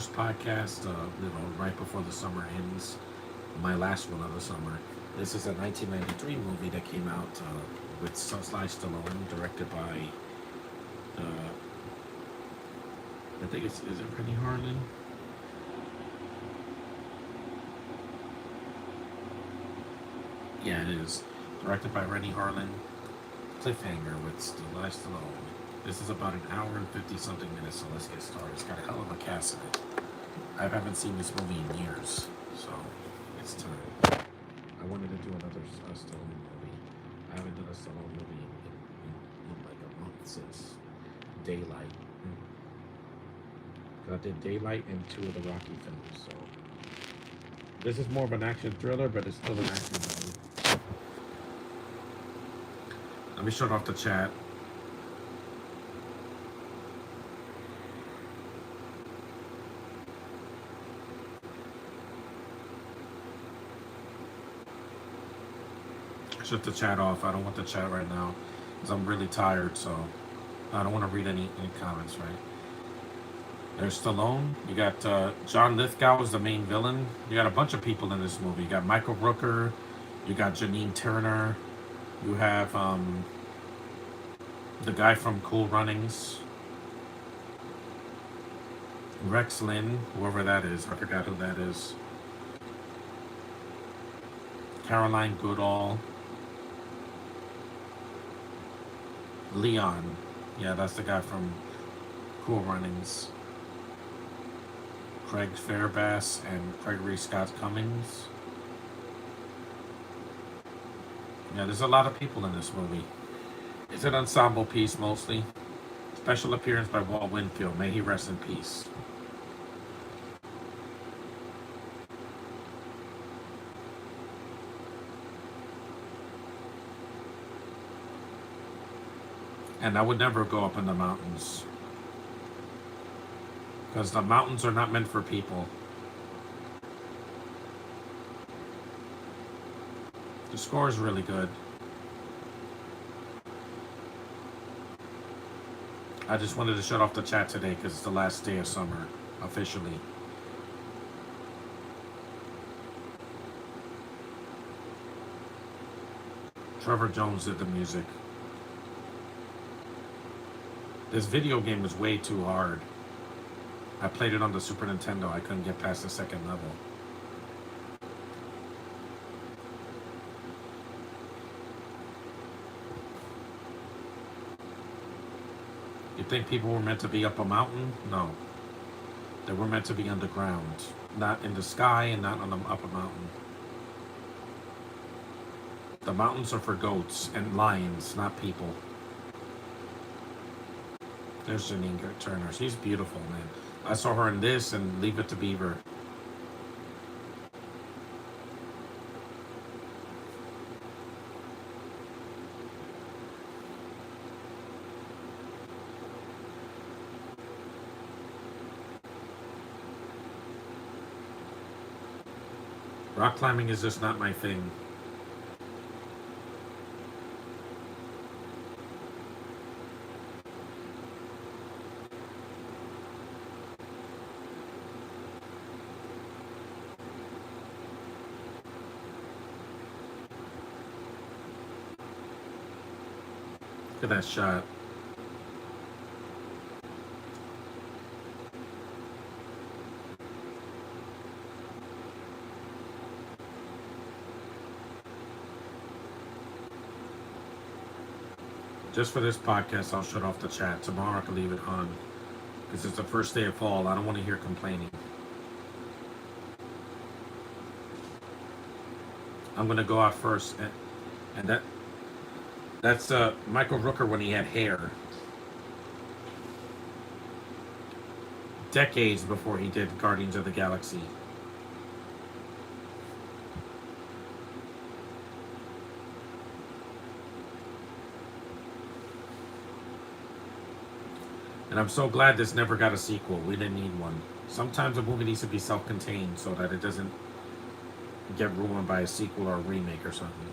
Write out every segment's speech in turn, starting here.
first podcast, right before the summer ends. My last one of the summer. This is a 1993 movie that came out with Sly Stallone, directed by, I think is it Rennie Harlan? Yeah, it is. Directed by Rennie Harlan. Cliffhanger with Sly Stallone. This is about an hour and 50 something minutes, so let's get started. It's got a hell of a cast in it. I haven't seen this movie in years, so it's time. I wanted to do another Stallone movie. I haven't done a Stallone movie in like a month since Daylight. I did Daylight and two of the Rocky films, so this is more of an action thriller, but it's still an action movie. Let me shut off the chat. Shut the chat off. I don't want the chat right now because I'm really tired, so I don't want to read any comments, right? There's Stallone. You got John Lithgow as the main villain. You got a bunch of people in this movie. You got Michael Rooker. You got Janine Turner. You have the guy from Cool Runnings. Rex Lynn, whoever that is. I forgot who that is. Caroline Goodall. Leon. Yeah, that's the guy from Cool Runnings. Craig Fairbass and Gregory Scott Cummings. Yeah, there's a lot of people in this movie. It's an ensemble piece mostly. Special appearance by Walt Winfield. May he rest in peace. And I would never go up in the mountains, because the mountains are not meant for people. The score is really good. I just wanted to shut off the chat today because it's the last day of summer, officially. Trevor Jones did the music. This video game was way too hard. I played it on the Super Nintendo. I couldn't get past the second level. You think people were meant to be up a mountain? No. They were meant to be underground. Not in the sky and not on up a mountain. The mountains are for goats and lions, not people. There's Janine Turner. She's beautiful, man. I saw her in this and Leave It to Beaver. Rock climbing is just not my thing. Look at that shot. Just for this podcast, I'll shut off the chat. Tomorrow I can leave it on because it's the first day of fall. I don't want to hear complaining. I'm going to go out first. And that's Michael Rooker when he had hair. Decades before he did Guardians of the Galaxy. And I'm so glad this never got a sequel. We didn't need one. Sometimes a movie needs to be self-contained so that it doesn't get ruined by a sequel or a remake or something.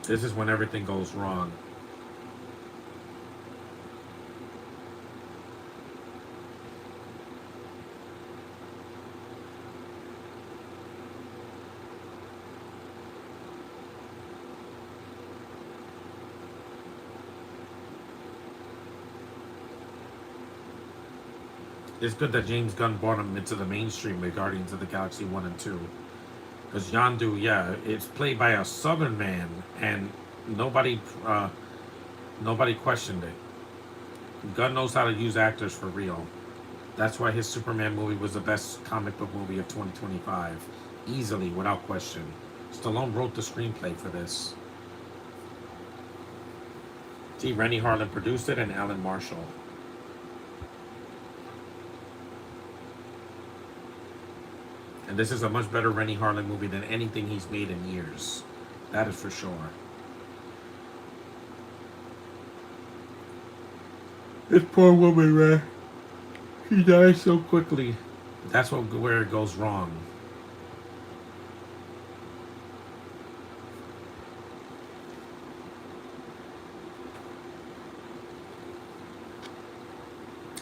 This is when everything goes wrong. It's good that James Gunn brought him into the mainstream with Guardians of the Galaxy 1 and 2. Because Yondu, yeah, it's played by a Southern man, and nobody, nobody questioned it. Gunn knows how to use actors for real. That's why his Superman movie was the best comic book movie of 2025. Easily, without question. Stallone wrote the screenplay for this. See, Rennie Harlan produced it, and Alan Marshall. And this is a much better Rennie Harlan movie than anything he's made in years. That is for sure. This poor woman, man. She dies so quickly. That's where it goes wrong.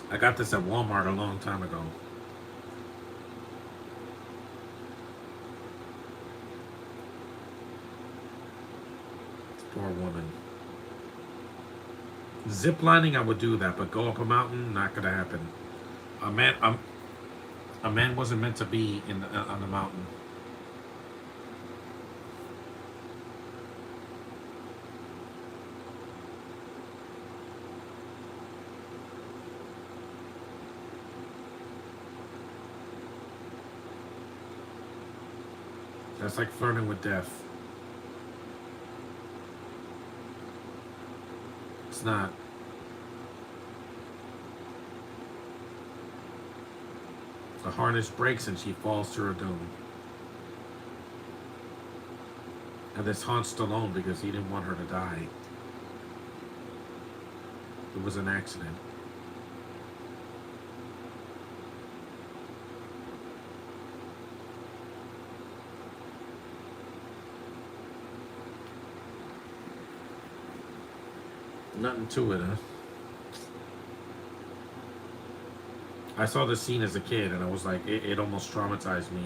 I got this at Walmart a long time ago. Poor woman. Zip lining, I would do that, but go up a mountain, not gonna happen. A man wasn't meant to be on the mountain. That's like flirting with death. It's not. The harness breaks and she falls to her doom. And this haunts Stallone because he didn't want her to die. It was an accident. Nothing to it, huh? I saw this scene as a kid and I was like, it almost traumatized me.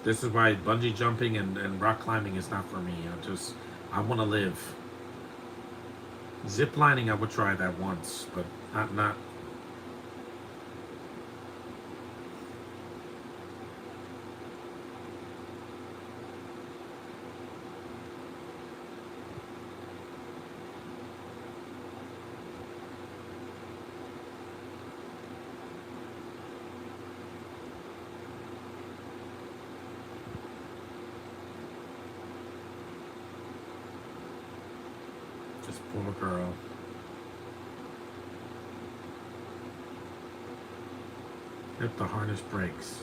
This is why bungee jumping and rock climbing is not for me. I want to live. Zip lining, I would try that once, but not. This poor girl. If the harness breaks.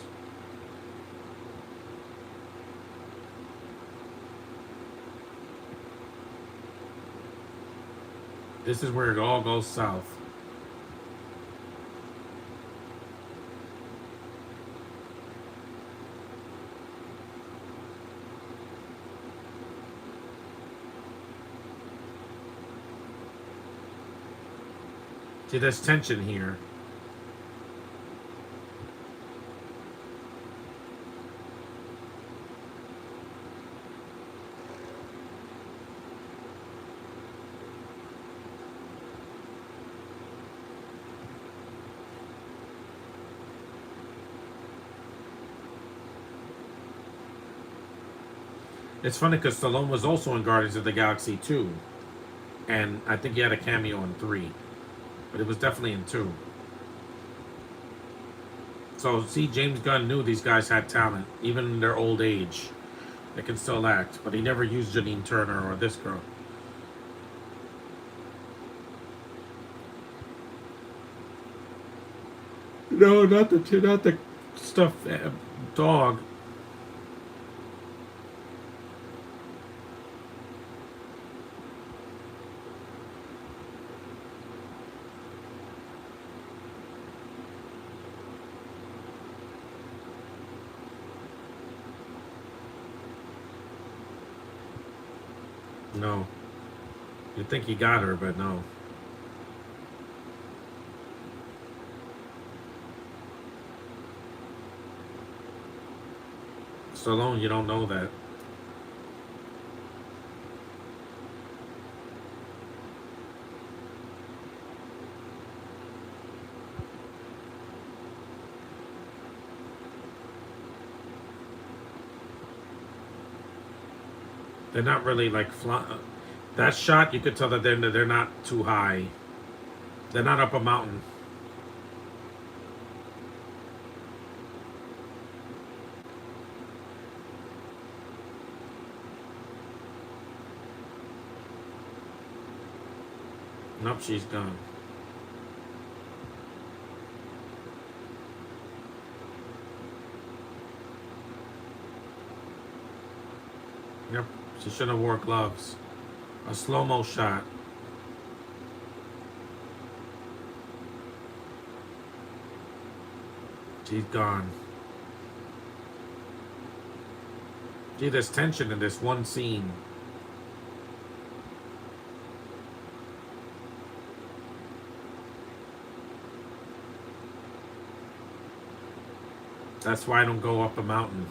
This is where it all goes south. See, there's tension here. It's funny because Stallone was also in Guardians of the Galaxy 2. And I think he had a cameo in 3. But it was definitely in 2. So, see, James Gunn knew these guys had talent, even in their old age. They can still act. But he never used Janine Turner or this girl. No, not the stuff dog. No. You'd think he got her, but no. Stallone, you don't know that. They're not really like that shot. You could tell that they're not too high. They're not up a mountain. Nope, she's gone. Yep, she should have wore gloves. A slow-mo shot. She's gone. Gee, there's tension in this one scene. That's why I don't go up a mountain.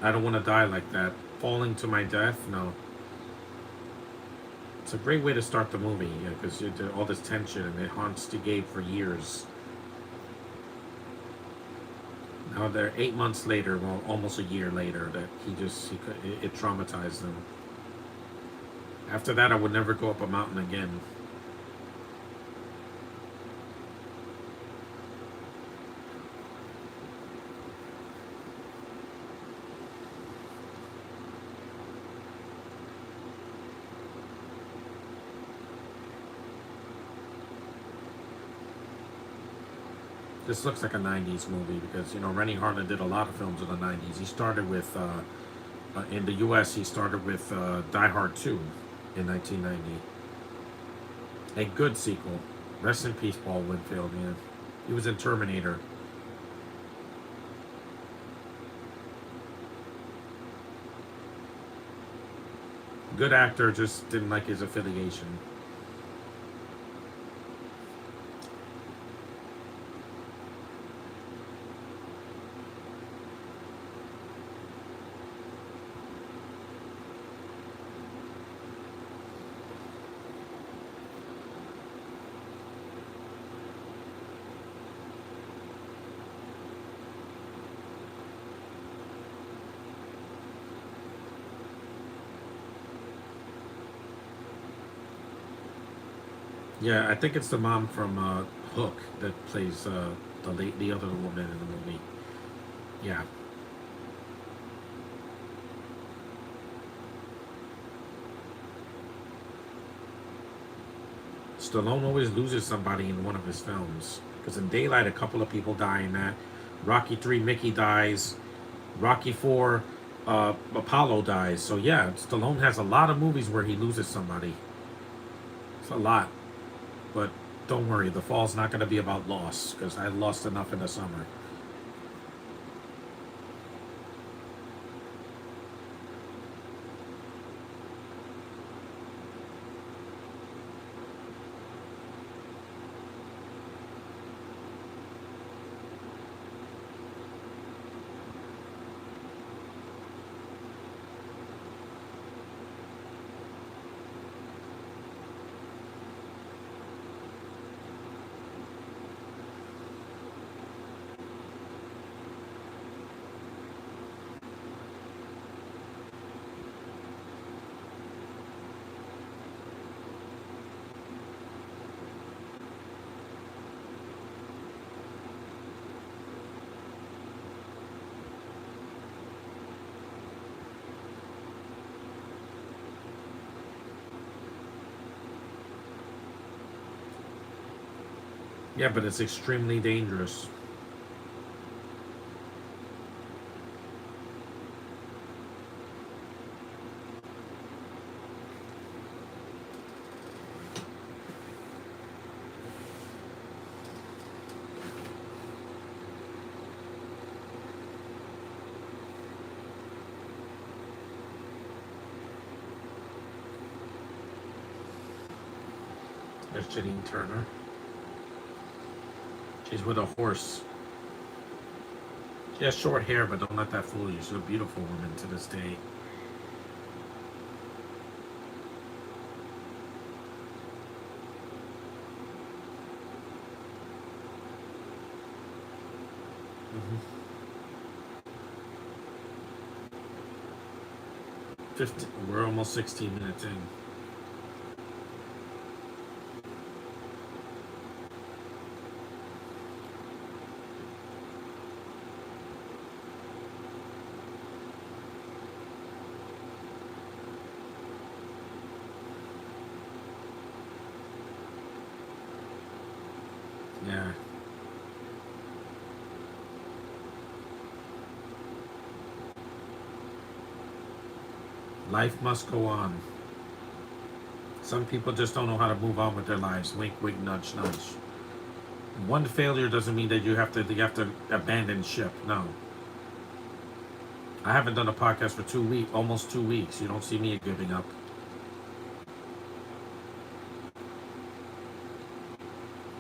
I don't want to die like that. Falling to my death? No. It's a great way to start the movie, because all this tension and it haunts Gabe for years. Now they're 8 months later, well, almost a year later, that it traumatized him. After that, I would never go up a mountain again. This looks like a 90s movie because, Rennie Harlin did a lot of films in the 90s. He started with, in the US, he started with Die Hard 2 in 1990. A good sequel. Rest in peace, Paul Winfield, man. He was in Terminator. Good actor, just didn't like his affiliation. Yeah, I think it's the mom from Hook that plays the other woman in the movie. Yeah. Stallone always loses somebody in one of his films. Because in Daylight, a couple of people die in that. Rocky 3, Mickey dies. Rocky 4, Apollo dies. So yeah, Stallone has a lot of movies where he loses somebody. It's a lot. But don't worry, the fall's not going to be about loss. Because I lost enough in the summer. Yeah, but it's extremely dangerous. There's Janine Turner. She's with a horse. She has short hair, but don't let that fool you. She's a beautiful woman to this day. Mm-hmm. 15, we're almost 16 minutes in. Yeah. Life must go on. Some people just don't know how to move on with their lives. Wink, wink, nudge, nudge. One failure doesn't mean that you have to abandon ship. No. I haven't done a podcast for 2 weeks, almost 2 weeks. You don't see me giving up.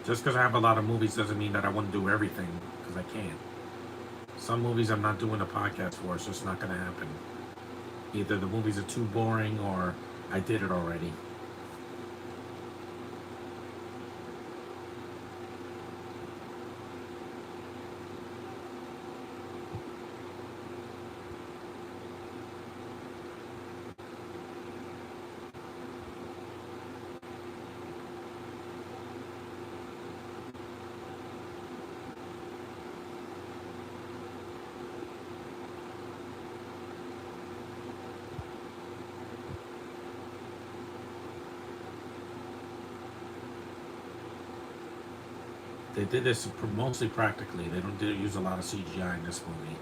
Just because I have a lot of movies doesn't mean that I want to do everything, because I can't. Some movies I'm not doing a podcast for. It's just not going to happen. Either the movies are too boring or I did it already. They did this mostly practically. They don't use a lot of CGI in this movie.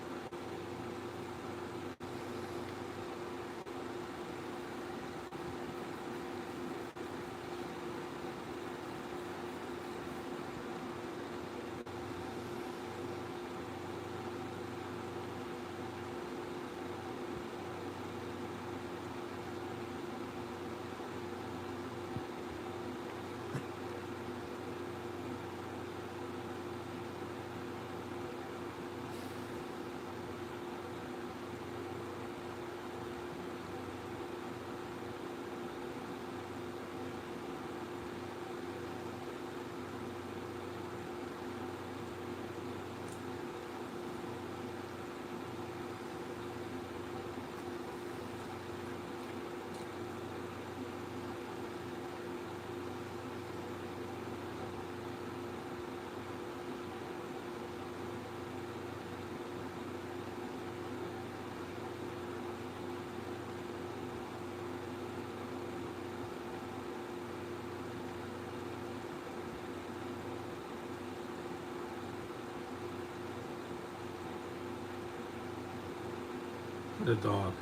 The dog.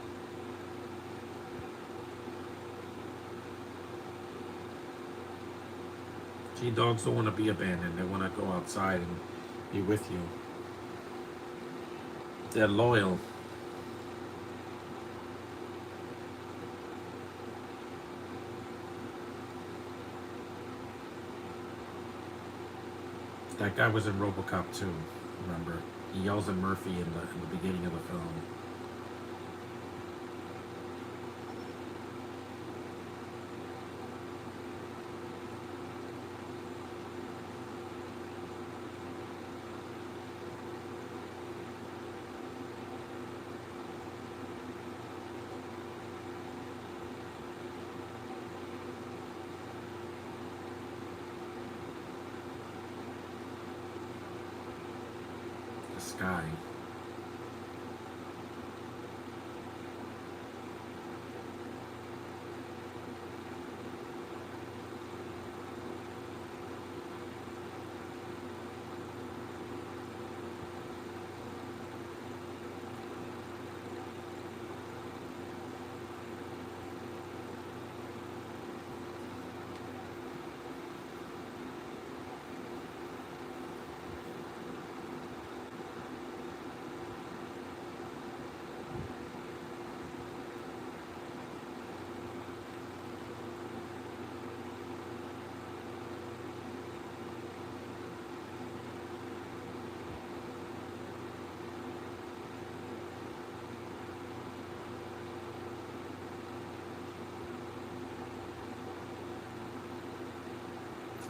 See, dogs don't want to be abandoned. They want to go outside and be with you. They're loyal. That guy was in RoboCop 2, remember? He yells at Murphy in the beginning of the film. The sky.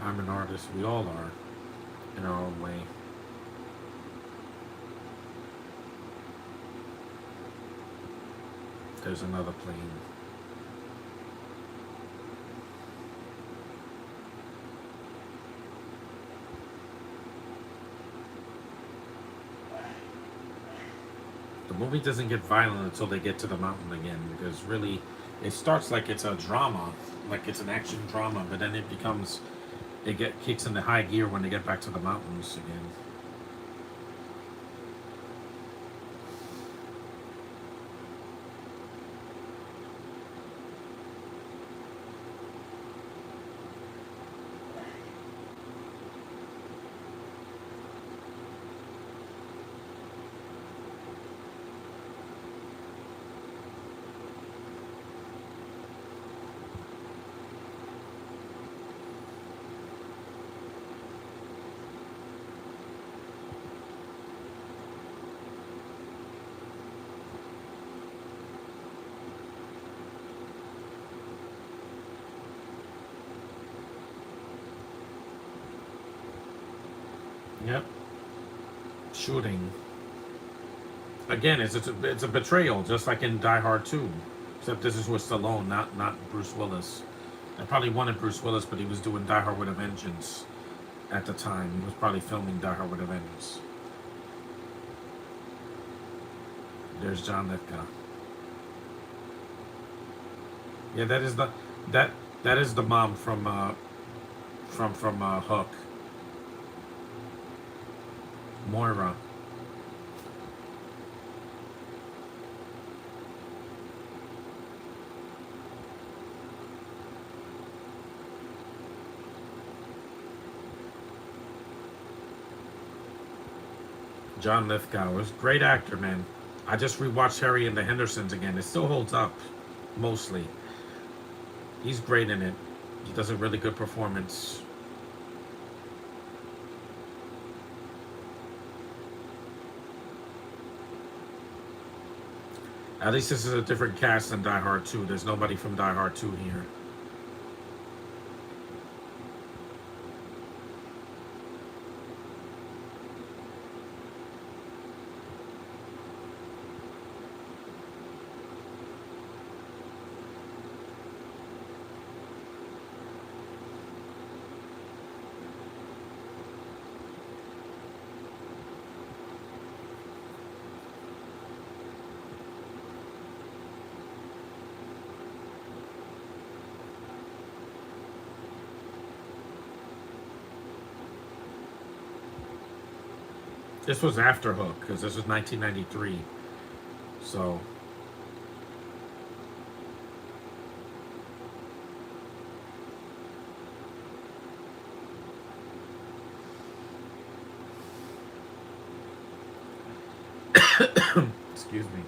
I'm an artist. We all are, in our own way. There's another plane. The movie doesn't get violent until they get to the mountain again, because really, it starts like it's a drama, like it's an action drama, but then it kicks into high gear when they get back to the mountains again. Yep. Shooting. Again, it's a betrayal, just like in Die Hard 2. Except this is with Stallone, not Bruce Willis. I probably wanted Bruce Willis, but he was doing Die Hard with a Vengeance at the time. He was probably filming Die Hard with a Vengeance. There's John Lithgow. Yeah, that is the mom from Hook. Moira. John Lithgow is a great actor, man. I just rewatched Harry and the Hendersons again. It still holds up, mostly. He's great in it. He does a really good performance. At least this is a different cast than Die Hard 2. There's nobody from Die Hard 2 here. This was after Hook, because this was 1993. So, excuse me.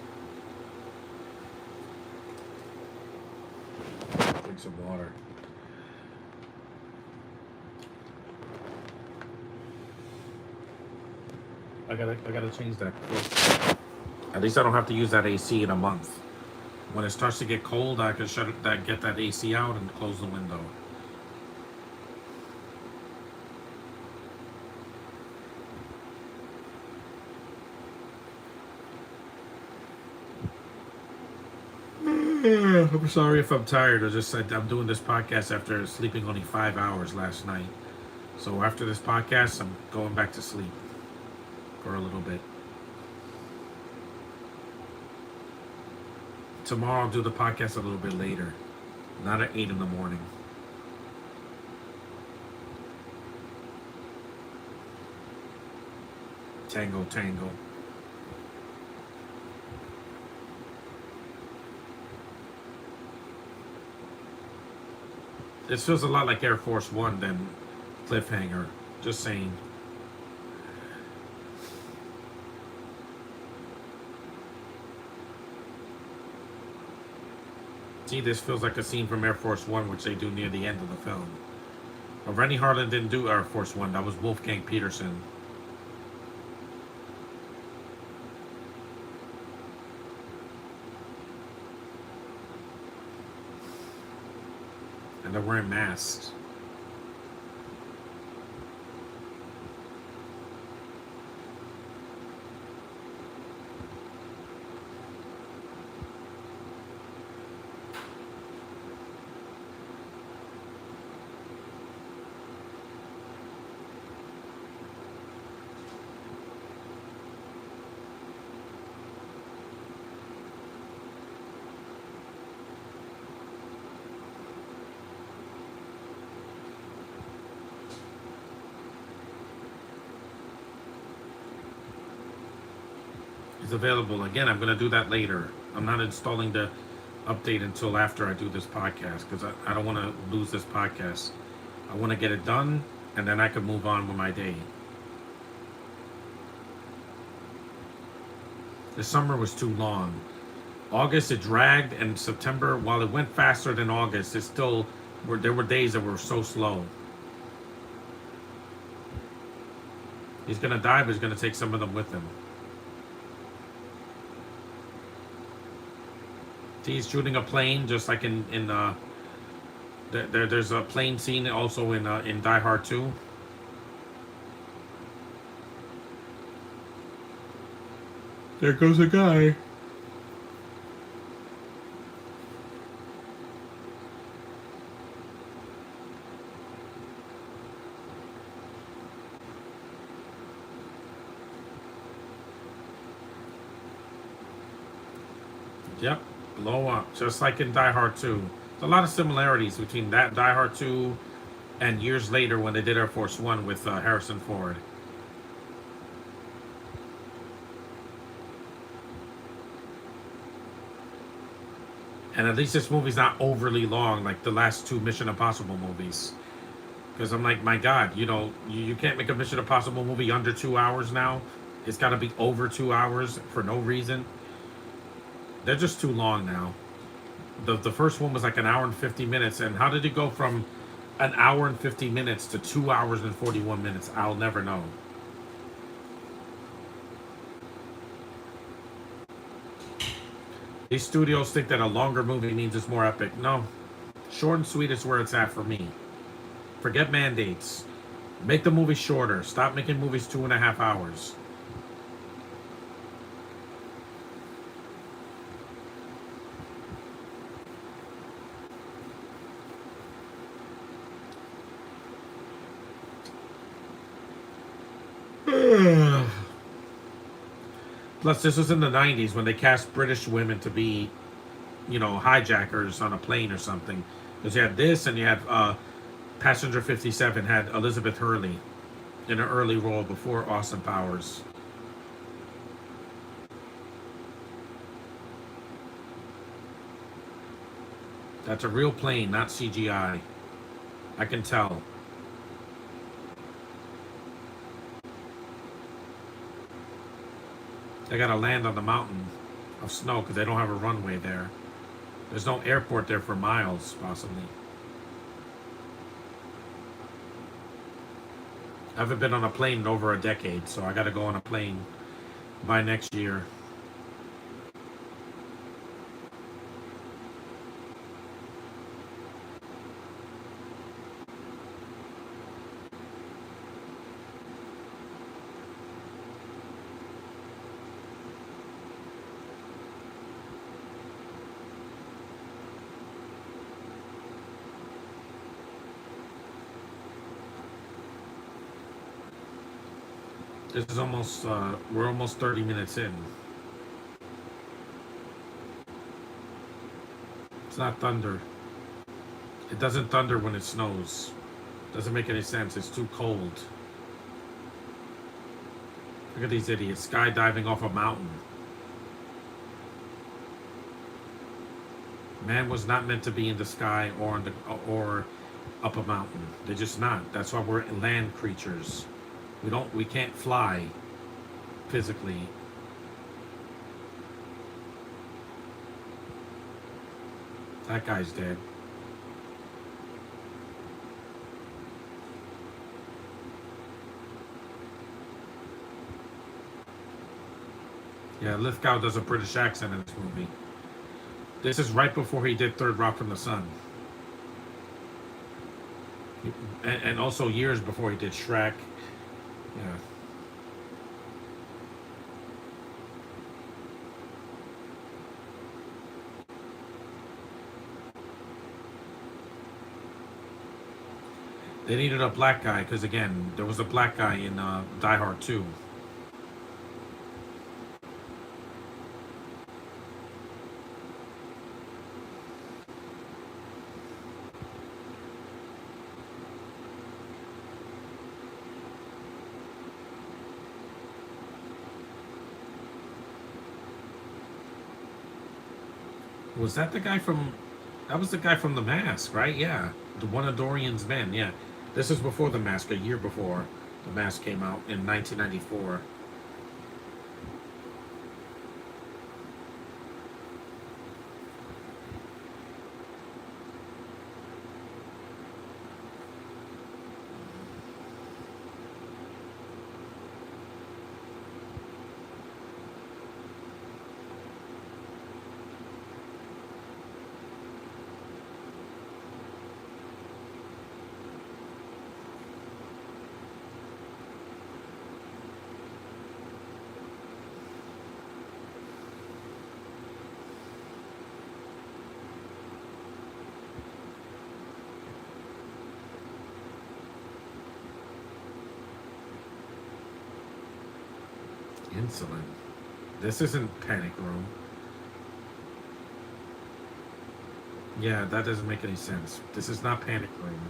Drink some water. I gotta change that. At least I don't have to use that AC in a month. When it starts to get cold, I can get that AC out and close the window. I'm sorry if I'm tired. I'm doing this podcast after sleeping only 5 hours last night. So after this podcast, I'm going back to sleep for a little bit. Tomorrow I'll do the podcast a little bit later, not at 8 in the morning. Tango, tango. This feels a lot like Air Force One than Cliffhanger. Just saying. See, this feels like a scene from Air Force One, which they do near the end of the film. But Rennie Harlan didn't do Air Force One. That was Wolfgang Peterson. And they're wearing masks. is available. Again, I'm going to do that later. I'm not installing the update until after I do this podcast because I don't want to lose this podcast. I want to get it done and then I can move on with my day. The summer was too long. August it dragged, and September, while it went faster than August, it still there were days that were so slow. He's gonna die, but he's gonna take some of them with him. He's shooting a plane, just like there's a plane scene also in Die Hard 2. There goes a guy. Yep, blow up, just like in Die Hard 2. There's a lot of similarities between that Die Hard 2 and years later when they did Air Force One with Harrison Ford. And at least this movie's not overly long like the last two Mission Impossible movies. Because I'm like, my God, you can't make a Mission Impossible movie under 2 hours now. It's got to be over 2 hours for no reason. They're just too long now. The first one was like an hour and 50 minutes. And how did it go from an hour and 50 minutes to 2 hours and 41 minutes? I'll never know. These studios think that a longer movie means it's more epic. No. Short and sweet is where it's at for me. Forget mandates. Make the movie shorter. Stop making movies 2.5 hours. Plus, this was in the 90s when they cast British women to be, hijackers on a plane or something. Because you had this and you had Passenger 57 had Elizabeth Hurley in an early role before Austin Powers. That's a real plane, not CGI. I can tell. They gotta land on the mountain of snow because they don't have a runway there. There's no airport there for miles, possibly. I haven't been on a plane in over a decade, so I gotta go on a plane by next year. This is almost, we're almost 30 minutes in. It's not thunder. It doesn't thunder when it snows. Doesn't make any sense. It's too cold. Look at these idiots skydiving off a mountain. Man was not meant to be in the sky or up a mountain. They're just not. That's why we're land creatures. We can't fly physically. That guy's dead. Yeah, Lithgow does a British accent in this movie. This is right before he did Third Rock from the Sun. And also years before he did Shrek. Yeah. They needed a black guy because, again, there was a black guy in Die Hard 2. Was that the guy from? That was the guy from The Mask, right? Yeah, the one of Dorian's men. Yeah, this is before The Mask, a year before The Mask came out in 1994. Insulin. This isn't Panic Room. Yeah, that doesn't make any sense. This is not Panic Room.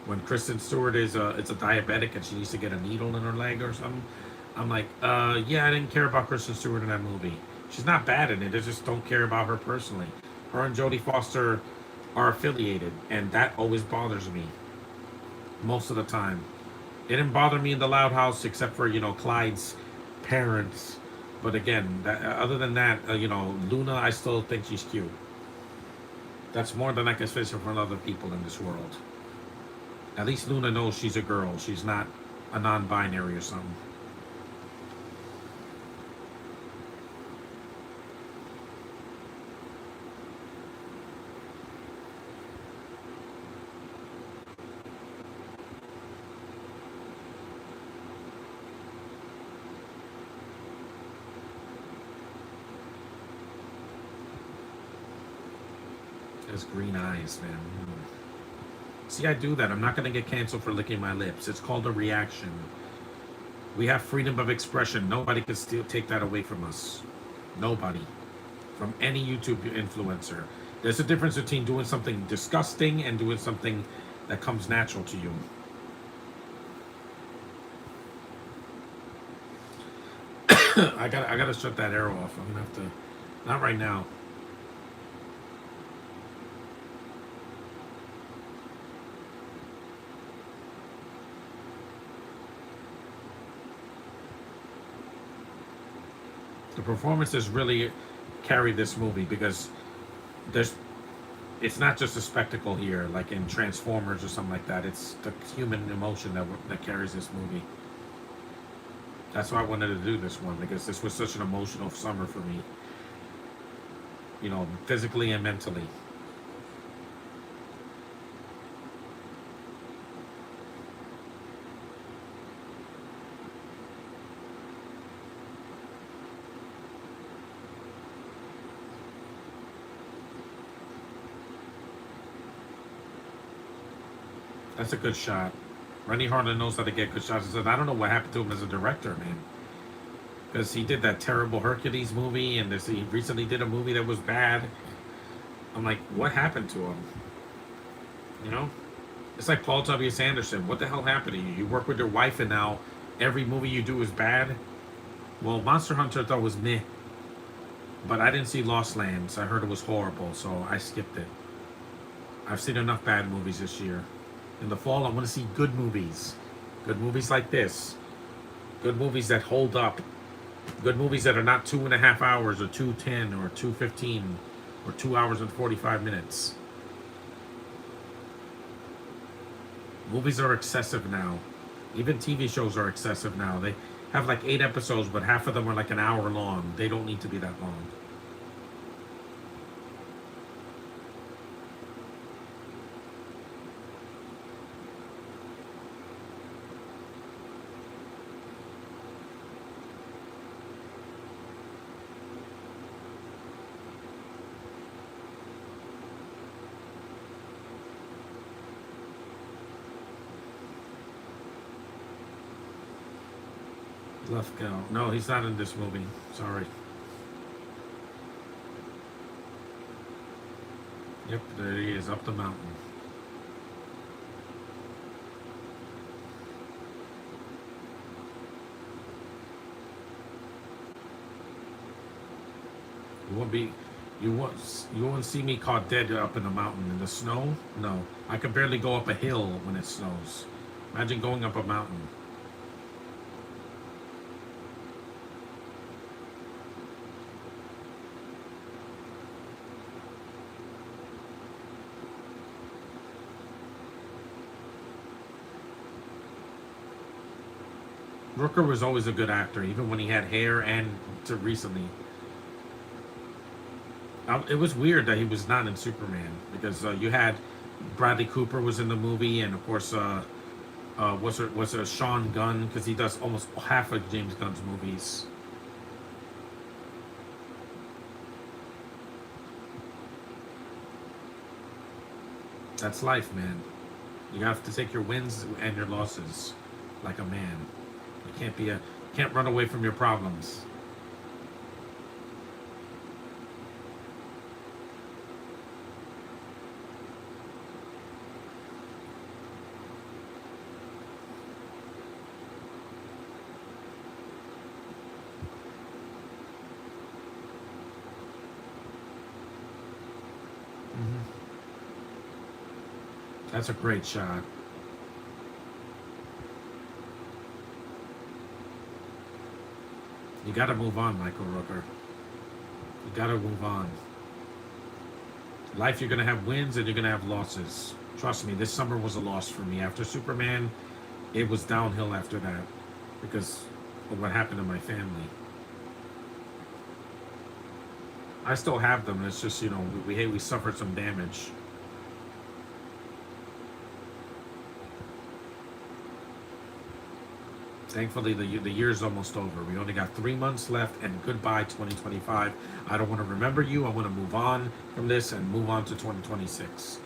When Kristen Stewart is it's a diabetic and she needs to get a needle in her leg or something, I'm like, yeah, I didn't care about Kristen Stewart in that movie. She's not bad in it. I just don't care about her personally. Her and Jodie Foster are affiliated, and that always bothers me most of the time. It didn't bother me in the Loud House except for Clyde's parents. But again, other than that, Luna, I still think she's cute. That's more than I can say for other people in this world. At least Luna knows she's a girl. She's not a non-binary or something. Has green eyes, man. See, I do that. I'm not gonna get canceled for licking my lips. It's called a reaction. We have freedom of expression. Nobody can still take that away from us. Nobody. From any YouTube influencer. There's a difference between doing something disgusting and doing something that comes natural to you. I gotta shut that arrow off. I'm gonna have to. Not right now. The performances really carry this movie because there's it's not just a spectacle here like in Transformers or something like that. It's the human emotion that carries this movie. That's why I wanted to do this one because this was such an emotional summer for me, physically and mentally. That's a good shot. Rennie Harlan knows how to get good shots. I don't know what happened to him as a director, man. Because he did that terrible Hercules movie, and he recently did a movie that was bad. I'm like, what happened to him? You know? It's like Paul W. Sanderson. What the hell happened to you? You work with your wife, and now every movie you do is bad? Well, Monster Hunter I thought was meh. But I didn't see Lost Lands. I heard it was horrible, so I skipped it. I've seen enough bad movies this year. In the fall, I want to see good movies. Good movies like this. Good movies that hold up. Good movies that are not 2.5 hours or 2:10 or 2:15 or 2 hours and 45 minutes. Movies are excessive now. Even TV shows are excessive now. They have like 8 episodes, but half of them are like an hour long. They don't need to be that long. Lithgow. No, he's not in this movie. Sorry. Yep, there he is, up the mountain. It won't be. You won't see me caught dead up in the mountain in the snow. No, I can barely go up a hill when it snows. Imagine going up a mountain. Rooker was always a good actor, even when he had hair and to recently. It was weird that he was not in Superman because you had Bradley Cooper was in the movie, and of course, was it Sean Gunn because he does almost half of James Gunn's movies. That's life, man. You have to take your wins and your losses like a man. You can't run away from your problems. Hmm. That's a great shot. You got to move on, Michael Rooker. You got to move on. Life, you're gonna have wins and you're gonna have losses. Trust me, this summer was a loss for me. After Superman, it was downhill after that because of what happened to my family. I still have them. It's just we suffered some damage. Thankfully, the year's almost over. We only got 3 months left, and goodbye 2025. I don't want to remember you. I want to move on from this and move on to 2026.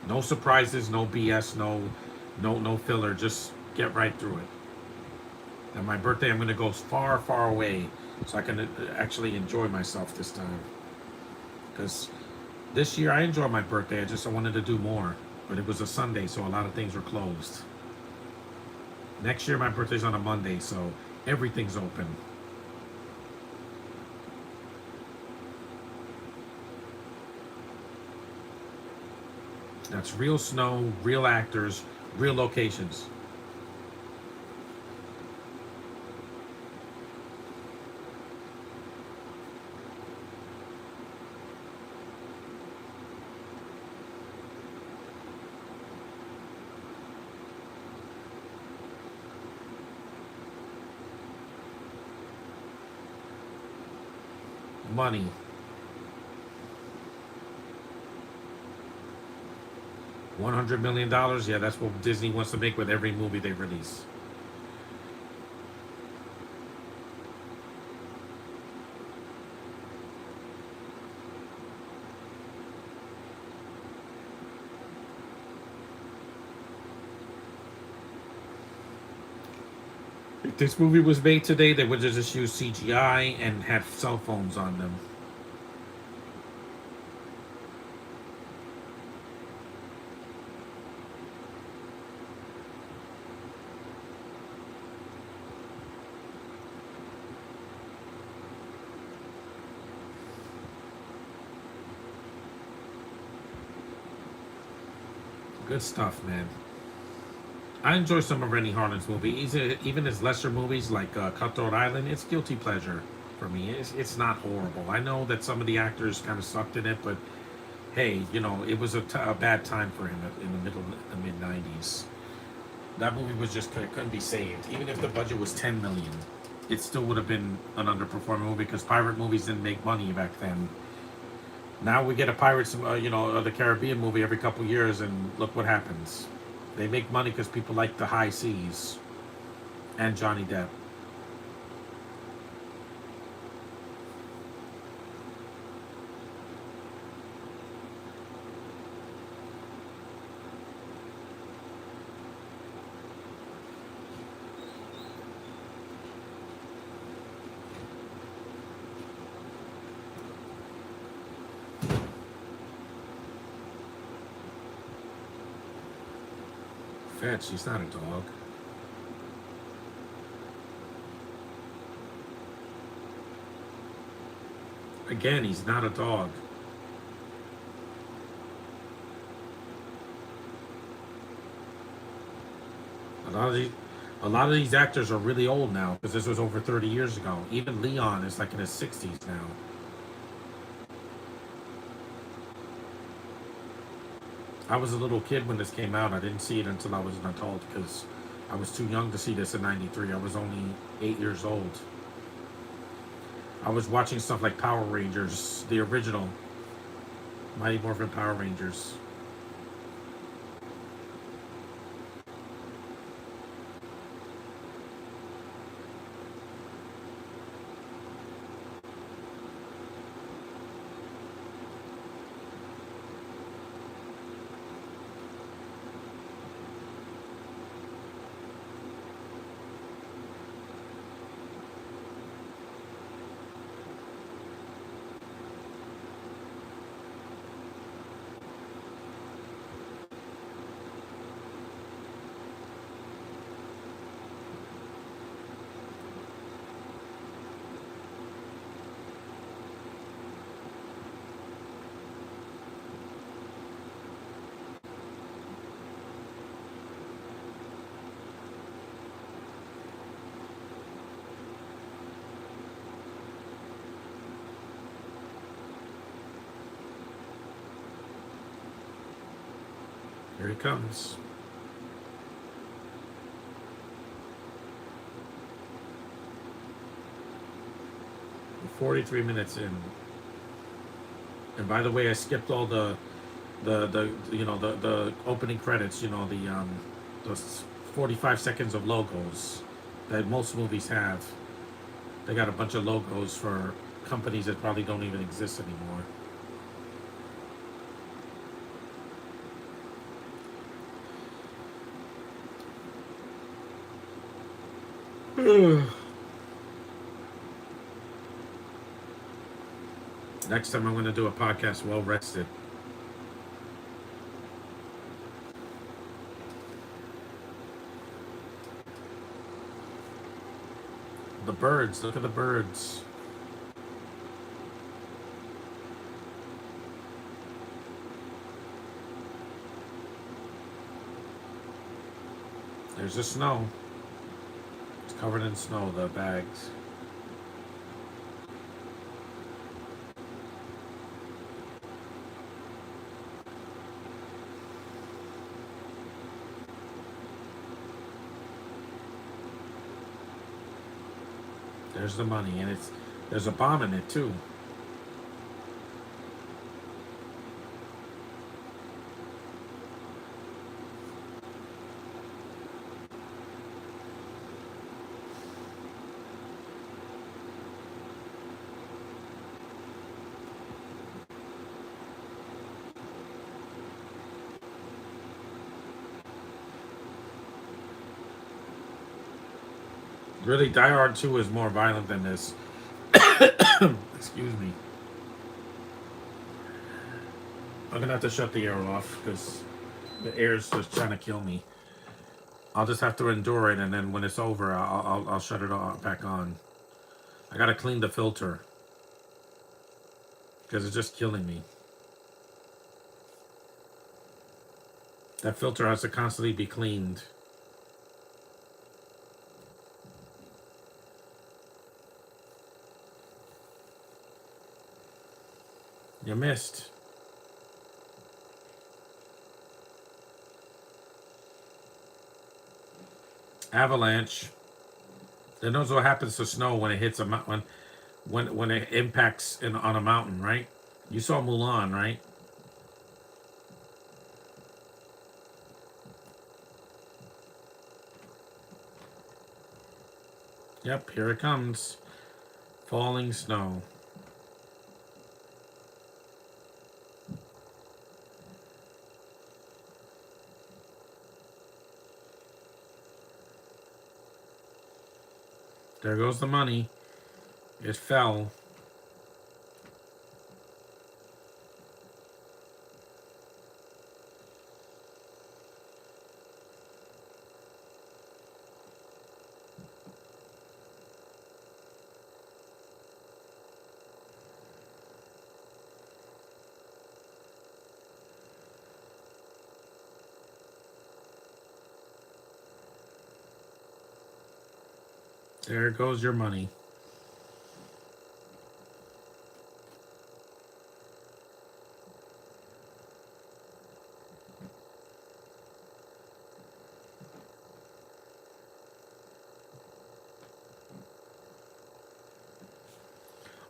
No surprises, no BS, no filler. Just get right through it. And my birthday, I'm going to go far, far away so I can actually enjoy myself this time. Because this year I enjoyed my birthday. I wanted to do more, but it was a Sunday, so a lot of things were closed. Next year, my birthday's on a Monday, so everything's open. That's real snow, real actors, real locations. Money. $100 million. Yeah, that's what Disney wants to make with every movie they release. If this movie was made today, they would have just used CGI and had cell phones on them. Good stuff, man. I enjoy some of Rennie Harlan's movies, even his lesser movies like Cutthroat Island. It's guilty pleasure for me. It's not horrible. I know that some of the actors kind of sucked in it, but hey, it was a bad time for him in the mid '90s. That movie was just couldn't be saved. Even if the budget was 10 million, it still would have been an underperforming movie because pirate movies didn't make money back then. Now we get a Pirates, of the Caribbean movie every couple years, and look what happens. They make money because people like the high seas and Johnny Depp. Fetch, he's not a dog. Again, he's not a dog. A lot of these, a lot of these actors are really old now because this was over 30 years ago. Even Leon is like in his 60s now. I was a little kid when this came out. I didn't see it until I was an adult because I was too young to see this in '93. I was only 8 years old. I was watching stuff like Power Rangers, the original Mighty Morphin Power Rangers. Here he comes. 43 minutes in. And by the way, I skipped all the opening credits. Those 45 seconds of logos that most movies have. They got a bunch of logos for companies that probably don't even exist anymore. Next time I'm going to do a podcast well rested. The birds, look at the birds. There's the snow. It's covered in snow, the bags. There's the money, and there's a bomb in it too. Really, Die Hard 2 is more violent than this. Excuse me. I'm gonna have to shut the air off because the air is just trying to kill me. I'll just have to endure it, and then when it's over, I'll shut it back on. I gotta clean the filter because it's just killing me. That filter has to constantly be cleaned. You missed. Avalanche. That knows what happens to snow when it hits a mountain, when it impacts on a mountain, right? You saw Mulan, right? Yep, here it comes. Falling snow. There goes the money. It fell. There goes your money.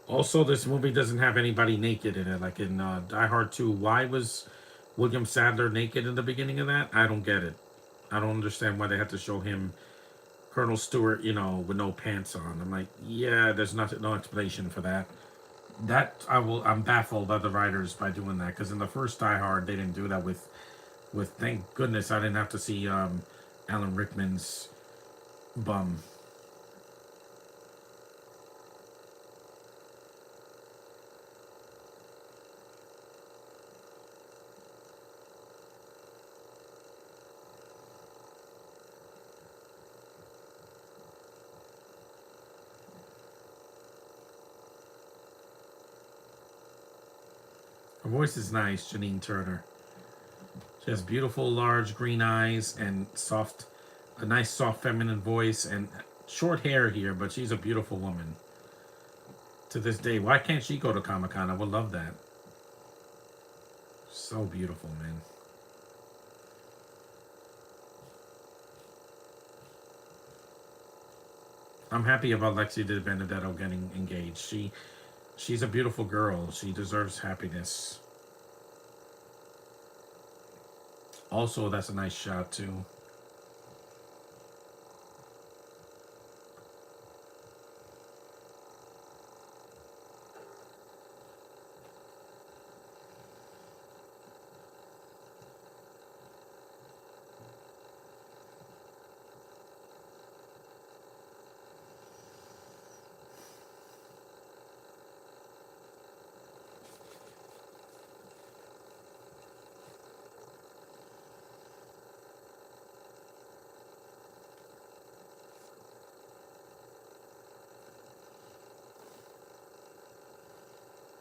Also, this movie doesn't have anybody naked in it. Like in Die Hard 2, why was William Sadler naked in the beginning of that? I don't get it. I don't understand why they had to show him, Colonel Stewart, with no pants on. I'm like, yeah, there's no explanation for that. I'm baffled by the writers by doing that, because in the first Die Hard they didn't do that with thank goodness I didn't have to see Alan Rickman's bum. Her voice is nice, Janine Turner. She has beautiful, large green eyes and a nice, soft, feminine voice and short hair here, but she's a beautiful woman. To this day, why can't she go to Comic Con? I would love that. So beautiful, man. I'm happy about Lexi de Benedetto getting engaged. She's a beautiful girl. She deserves happiness. Also, that's a nice shot too.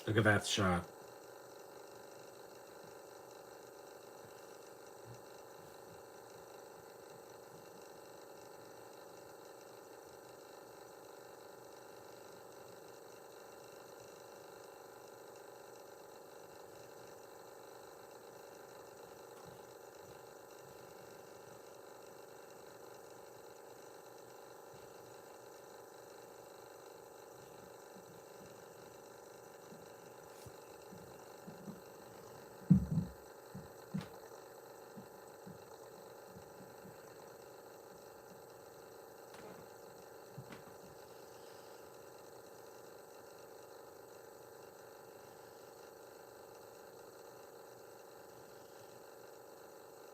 Look at that shot.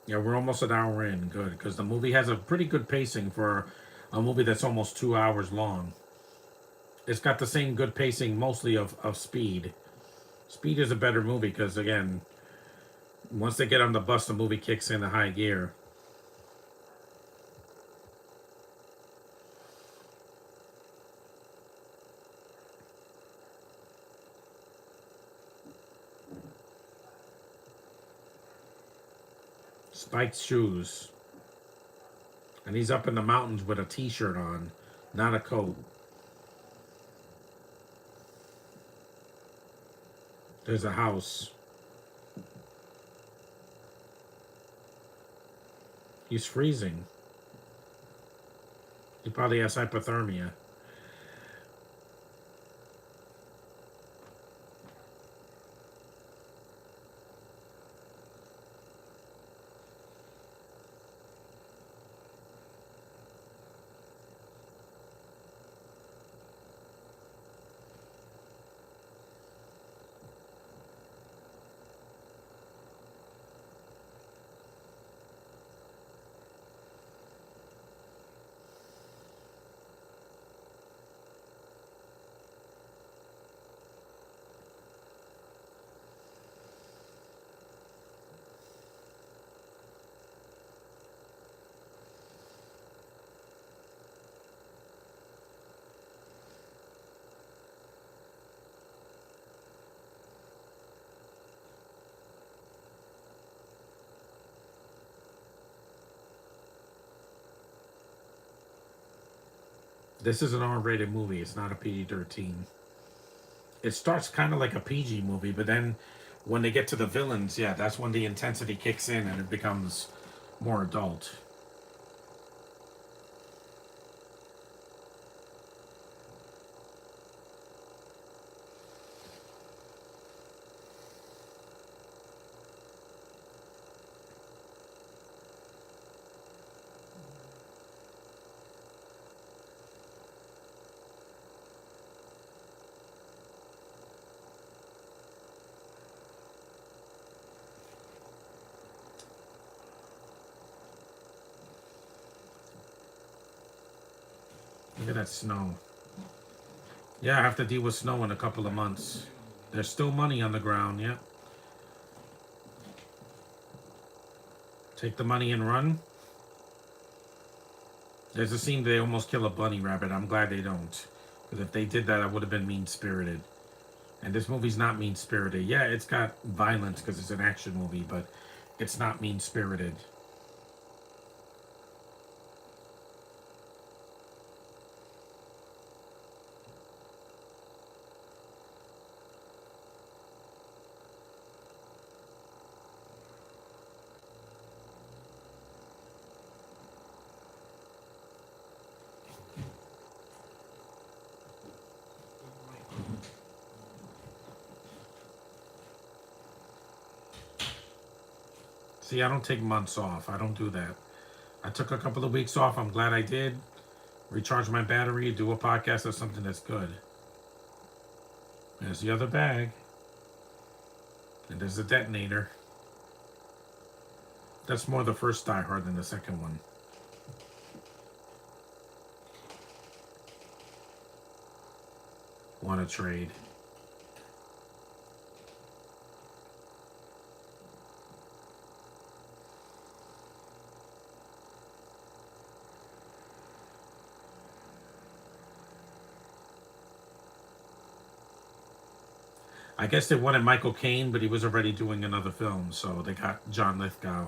Yeah, we're almost an hour in. Good, because the movie has a pretty good pacing for a movie that's almost 2 hours long. It's got the same good pacing mostly of Speed. Speed is a better movie because, again, once they get on the bus, the movie kicks in a high gear. Spiked shoes. And he's up in the mountains with a t-shirt on, not a coat. There's a house. He's freezing. He probably has hypothermia. This is an R-rated movie. It's not a PG-13. It starts kind of like a PG movie, but then when they get to the villains, yeah, that's when the intensity kicks in and it becomes more adult. Look at that snow. Yeah, I have to deal with snow in a couple of months. There's still money on the ground, yeah. Take the money and run. There's a scene they almost kill a bunny rabbit. I'm glad they don't. Because if they did that, I would have been mean-spirited. And this movie's not mean-spirited. Yeah, it's got violence because it's an action movie, but it's not mean-spirited. See, I don't take months off. I don't do that. I took a couple of weeks off. I'm glad I did. Recharge my battery, do a podcast or something that's good. There's the other bag. And there's the detonator. That's more the first Die Hard than the second one. Want to trade. I guess they wanted Michael Caine, but he was already doing another film, so they got John Lithgow.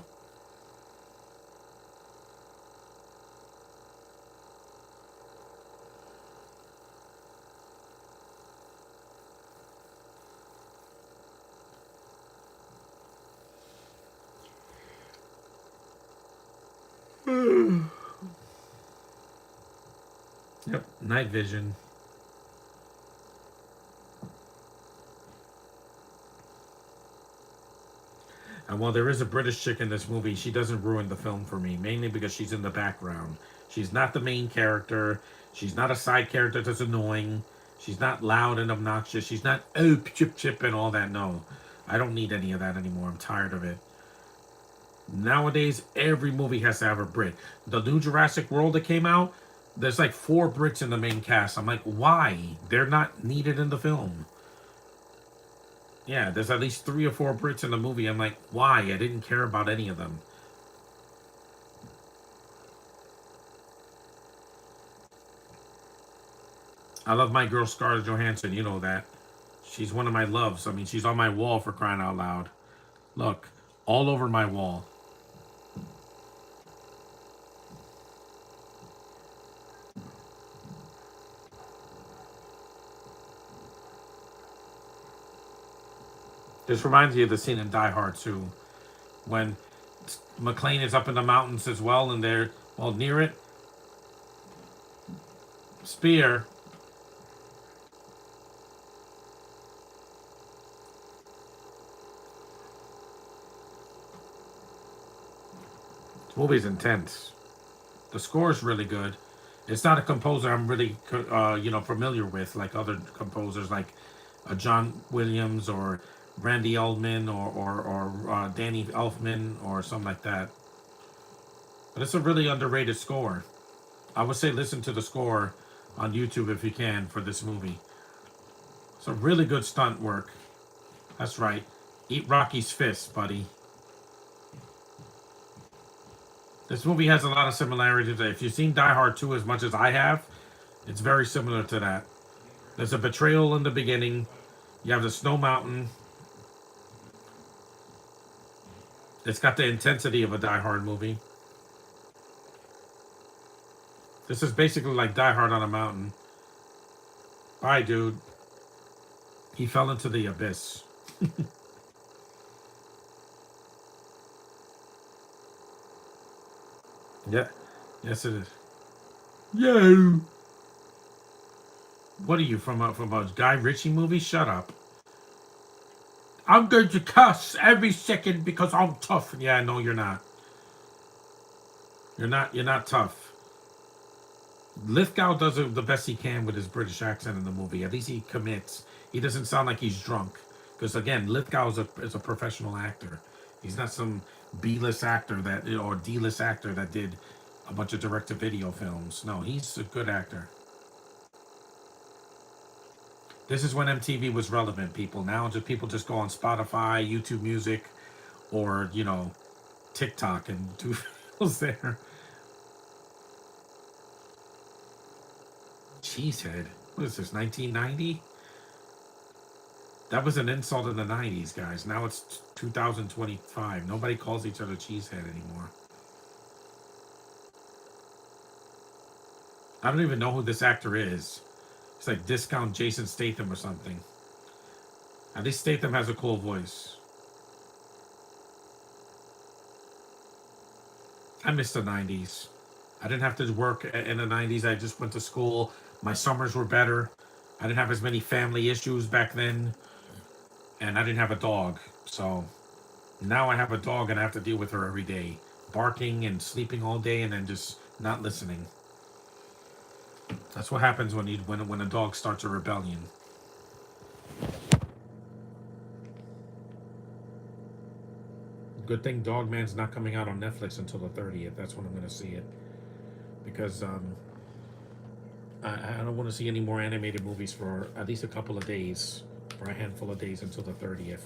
Yep, night vision. And while there is a British chick in this movie, she doesn't ruin the film for me, mainly because she's in the background. She's not the main character. She's not a side character that's annoying. She's not loud and obnoxious. She's not, oh, chip chip and all that. No, I don't need any of that anymore. I'm tired of it. Nowadays, every movie has to have a Brit. The new Jurassic World that came out, there's like 4 Brits in the main cast. I'm like, why? They're not needed in the film. Yeah, there's at least 3 or 4 Brits in the movie. I'm like, why? I didn't care about any of them. I love my girl Scarlett Johansson. You know that. She's one of my loves. I mean, she's on my wall for crying out loud. Look, all over my wall. This reminds me of the scene in Die Hard 2 when McClane is up in the mountains as well, and they're well near it. Spear. This movie's intense. The score is really good. It's not a composer I'm really, familiar with, like other composers, like John Williams or Randy Elfman or Danny Elfman or something like that. But it's a really underrated score. I would say listen to the score on YouTube if you can for this movie. It's a really good stunt work. That's right. Eat Rocky's fist, buddy. This movie has a lot of similarities. If you've seen Die Hard 2 as much as I have, it's very similar to that. There's a betrayal in the beginning. You have the snow mountain. It's got the intensity of a Die Hard movie. This is basically like Die Hard on a mountain. Bye, dude. He fell into the abyss. Yeah. Yes, it is. Yo. What are you from a Guy Ritchie movie? Shut up. I'm going to cuss every second because I'm tough. Yeah, no, you're not. You're not. You're not tough. Lithgow does the best he can with his British accent in the movie. At least he commits. He doesn't sound like he's drunk. Because again, Lithgow is a professional actor. He's not some B-list actor that or D-list actor that did a bunch of direct-to-video films. No, he's a good actor. This is when MTV was relevant, people. Now just people just go on Spotify, YouTube Music, or TikTok and do videos there. Cheesehead. What is this? 1990? That was an insult in the 90s, guys. Now it's 2025. Nobody calls each other cheesehead anymore. I don't even know who this actor is. It's like discount Jason Statham or something. At least Statham has a cool voice. I miss the 90s. I didn't have to work in the 90s. I just went to school. My summers were better. I didn't have as many family issues back then. And I didn't have a dog. So now I have a dog and I have to deal with her every day. Barking and sleeping all day and then just not listening. That's what happens when a dog starts a rebellion. Good thing Dogman's not coming out on Netflix until the 30th. That's when I'm going to see it. Because I don't want to see any more animated movies for at least a couple of days. For a handful of days until the 30th.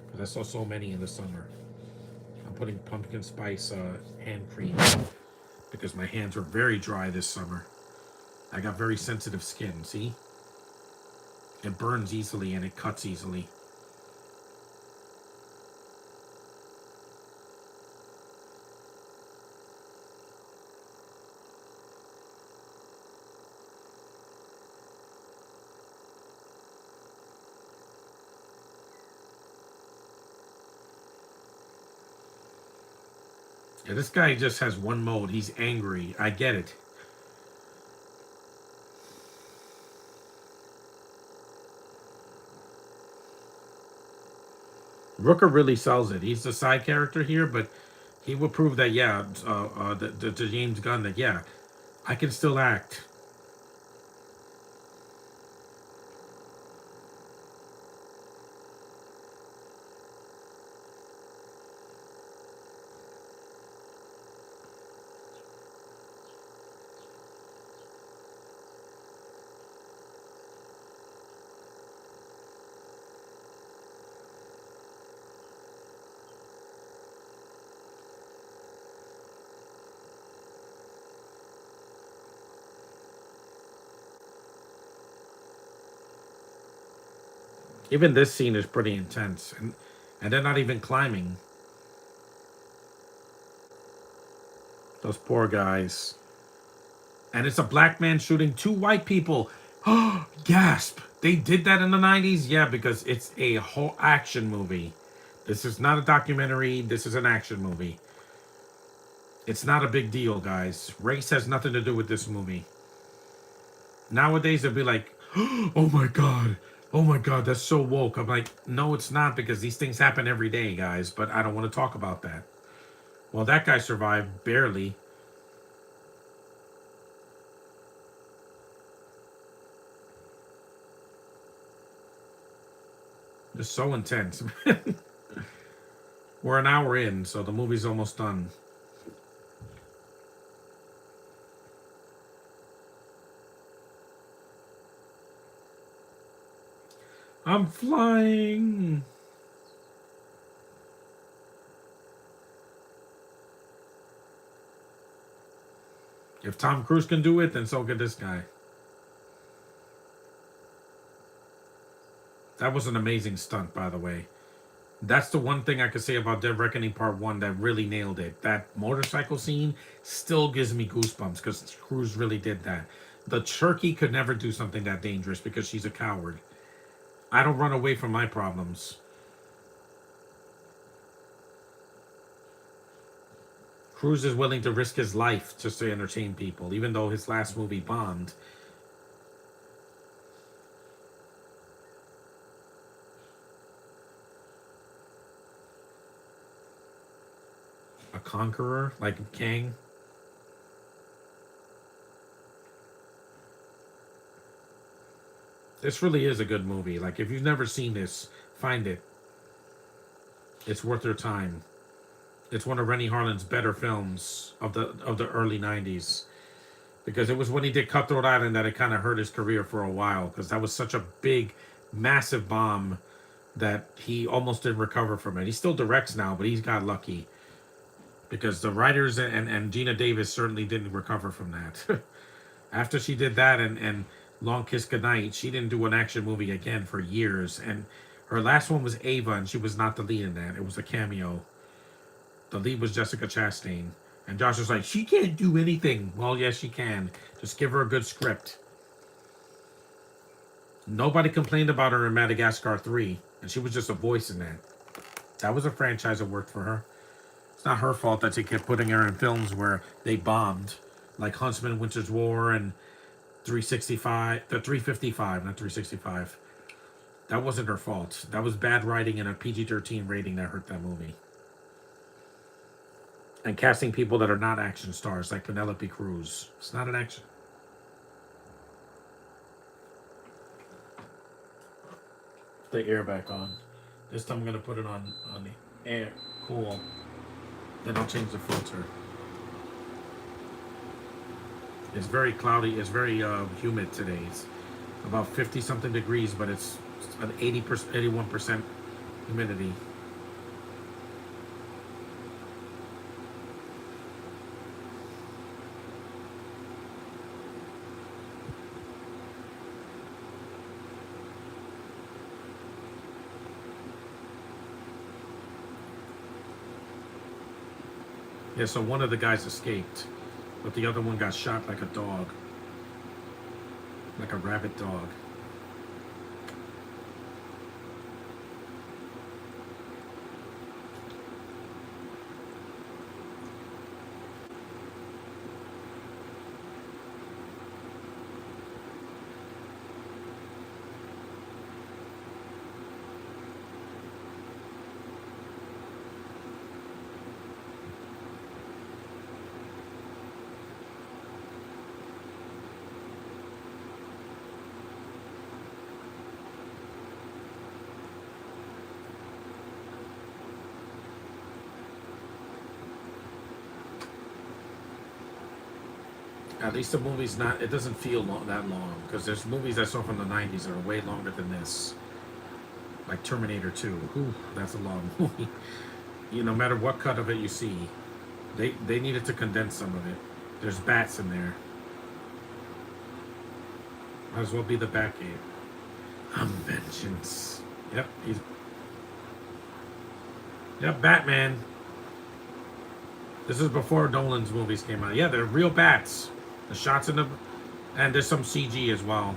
Because I saw so many in the summer. I'm putting pumpkin spice hand cream. Because my hands were very dry this summer. I got very sensitive skin, see? It burns easily and it cuts easily. Yeah, this guy just has one mode. He's angry. I get it. Rooker really sells it. He's the side character here, but he will prove that, yeah, to James Gunn that, yeah, I can still act. Even this scene is pretty intense, and they're not even climbing. Those poor guys. And it's a black man shooting two white people. Oh, gasp. They did that in the 90s? Yeah, because it's a whole action movie. This is not a documentary. This is an action movie. It's not a big deal, guys. Race has nothing to do with this movie. Nowadays, they'll be like, oh my God. Oh my God, that's so woke. I'm like, no, it's not because these things happen every day, guys. But I don't want to talk about that. Well, that guy survived, barely. It's so intense. We're an hour in, so the movie's almost done. I'm flying. If Tom Cruise can do it, then so can this guy. That was an amazing stunt, by the way. That's the one thing I could say about Dead Reckoning Part 1 that really nailed it. That motorcycle scene still gives me goosebumps because Cruz really did that. The turkey could never do something that dangerous because she's a coward. I don't run away from my problems. Cruz is willing to risk his life just to entertain people, even though his last movie bombed. A conqueror like Kang. This really is a good movie. Like, if you've never seen this, find it. It's worth your time. It's one of Rennie Harlin's better films of the early '90s because it was when he did Cutthroat Island that it kind of hurt his career for a while because that was such a big, massive bomb that he almost didn't recover from it. He still directs now, but he's got lucky because the writers and Gina Davis certainly didn't recover from that. After she did that and Long Kiss Goodnight, she didn't do an action movie again for years. And her last one was Ava, and she was not the lead in that. It was a cameo. The lead was Jessica Chastain. And Josh was like, she can't do anything. Well, yes, she can. Just give her a good script. Nobody complained about her in Madagascar 3, and she was just a voice in that. That was a franchise that worked for her. It's not her fault that they kept putting her in films where they bombed, like Huntsman, Winter's War, and 365, the 355, not 365. That wasn't her fault. That was bad writing and a PG-13 rating that hurt that movie. And casting people that are not action stars, like Penelope Cruz. It's not an action. The air back on. This time I'm gonna put it on the air. Cool. Then I'll change the filter. It's very cloudy. It's very humid today. It's about 50 something degrees, but it's an 80%, 81% humidity. Yeah, so one of the guys escaped, but the other one got shot like a dog, like a rabid dog. At least the movie's not, it doesn't feel that long, because there's movies I saw from the '90s that are way longer than this. Like Terminator 2. Whew, that's a long movie. No matter what cut of it you see, they needed to condense some of it. There's bats in there. Might as well be the Batcave. I'm vengeance. Yep, he's. Yep, Batman. This is before Nolan's movies came out. Yeah, they're real bats. The shots in the. And there's some CG as well.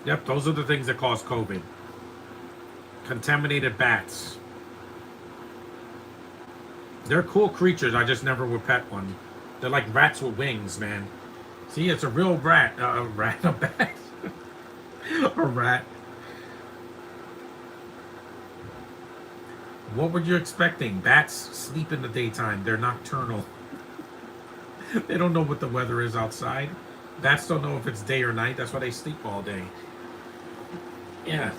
Yep, those are the things that cause COVID. Contaminated bats. They're cool creatures. I just never would pet one. They're like rats with wings, man. See, it's a real rat. A rat, a bat. A rat. What were you expecting? Bats sleep in the daytime. They're nocturnal. They don't know what the weather is outside. Bats don't know if it's day or night. That's why they sleep all day. Yeah.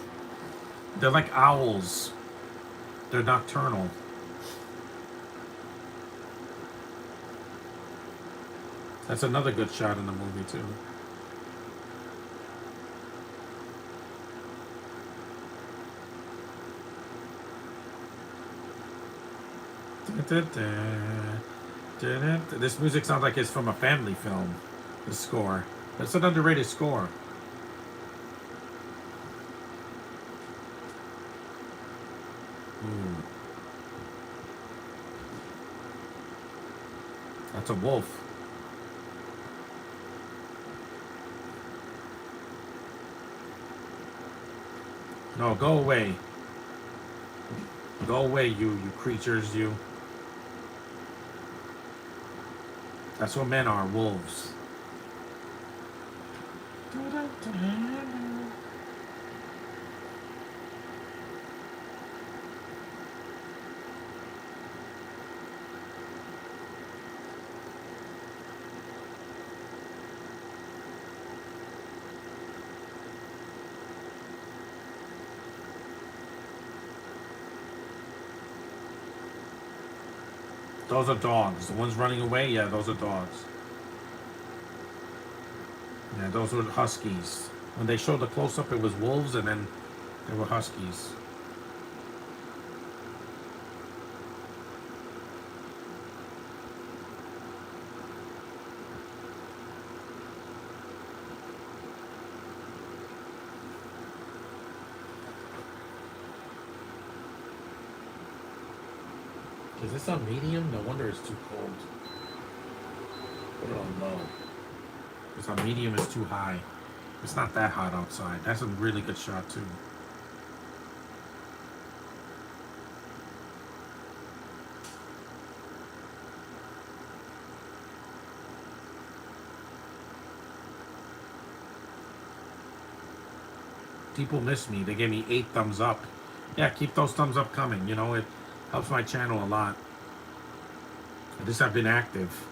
They're like owls. They're nocturnal. That's another good shot in the movie, too. This music sounds like it's from a family film. The score. That's an underrated score. Ooh, that's a wolf. No, go away. Go away, you creatures, you. That's what men are, wolves. Those are dogs. The ones running away, yeah, those are dogs. Yeah, those were huskies. When they showed the close-up, it was wolves, and then they were huskies. Is this on medium? No wonder it's too cold. Put it on low. Because on medium is too high. It's not that hot outside. That's a really good shot, too. People miss me. They gave me 8 thumbs up. Yeah, keep those thumbs up coming. You know, it helps my channel a lot. At least I've been active.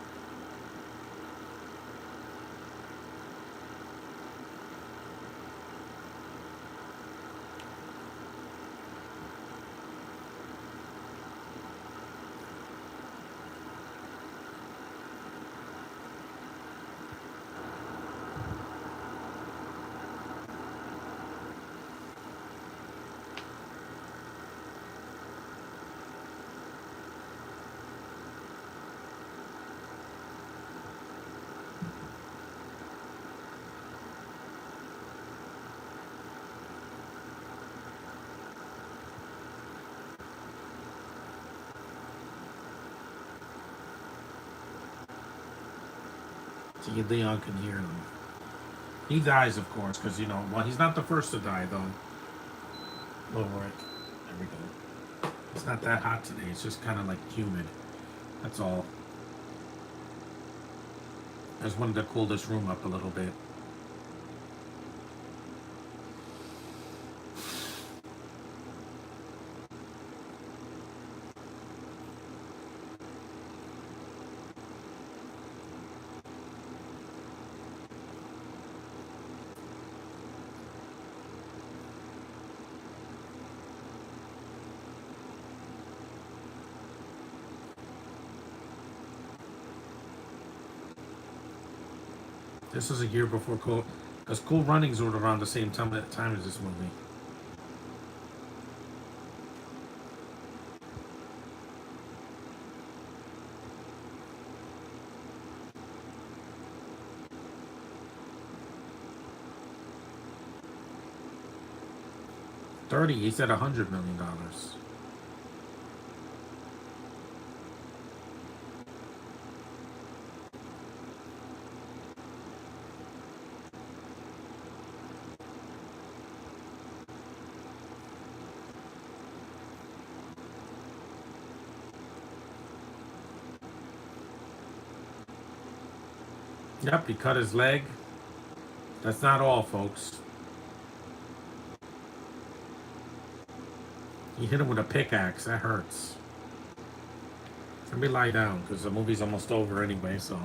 See, Leon can hear them. He dies, of course, because, you know, well, he's not the first to die, though. Lower it. There we go. It's not that hot today. It's just kind of like humid. That's all. I just wanted to cool this room up a little bit. This was a year before Cool, because Cool Runnings were around the same time as this movie. $30. He said $100 million. Yep, he cut his leg. That's not all, folks. He hit him with a pickaxe. That hurts. Let me lie down, because the movie's almost over anyway, so.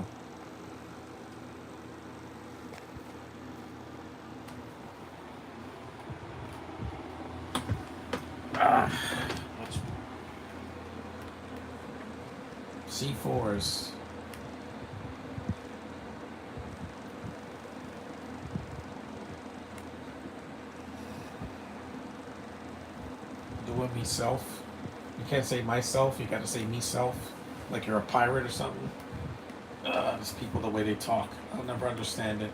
C4s. Doing me-self. You can't say myself, you gotta say me-self. Like you're a pirate or something. These people, the way they talk. I'll never understand it.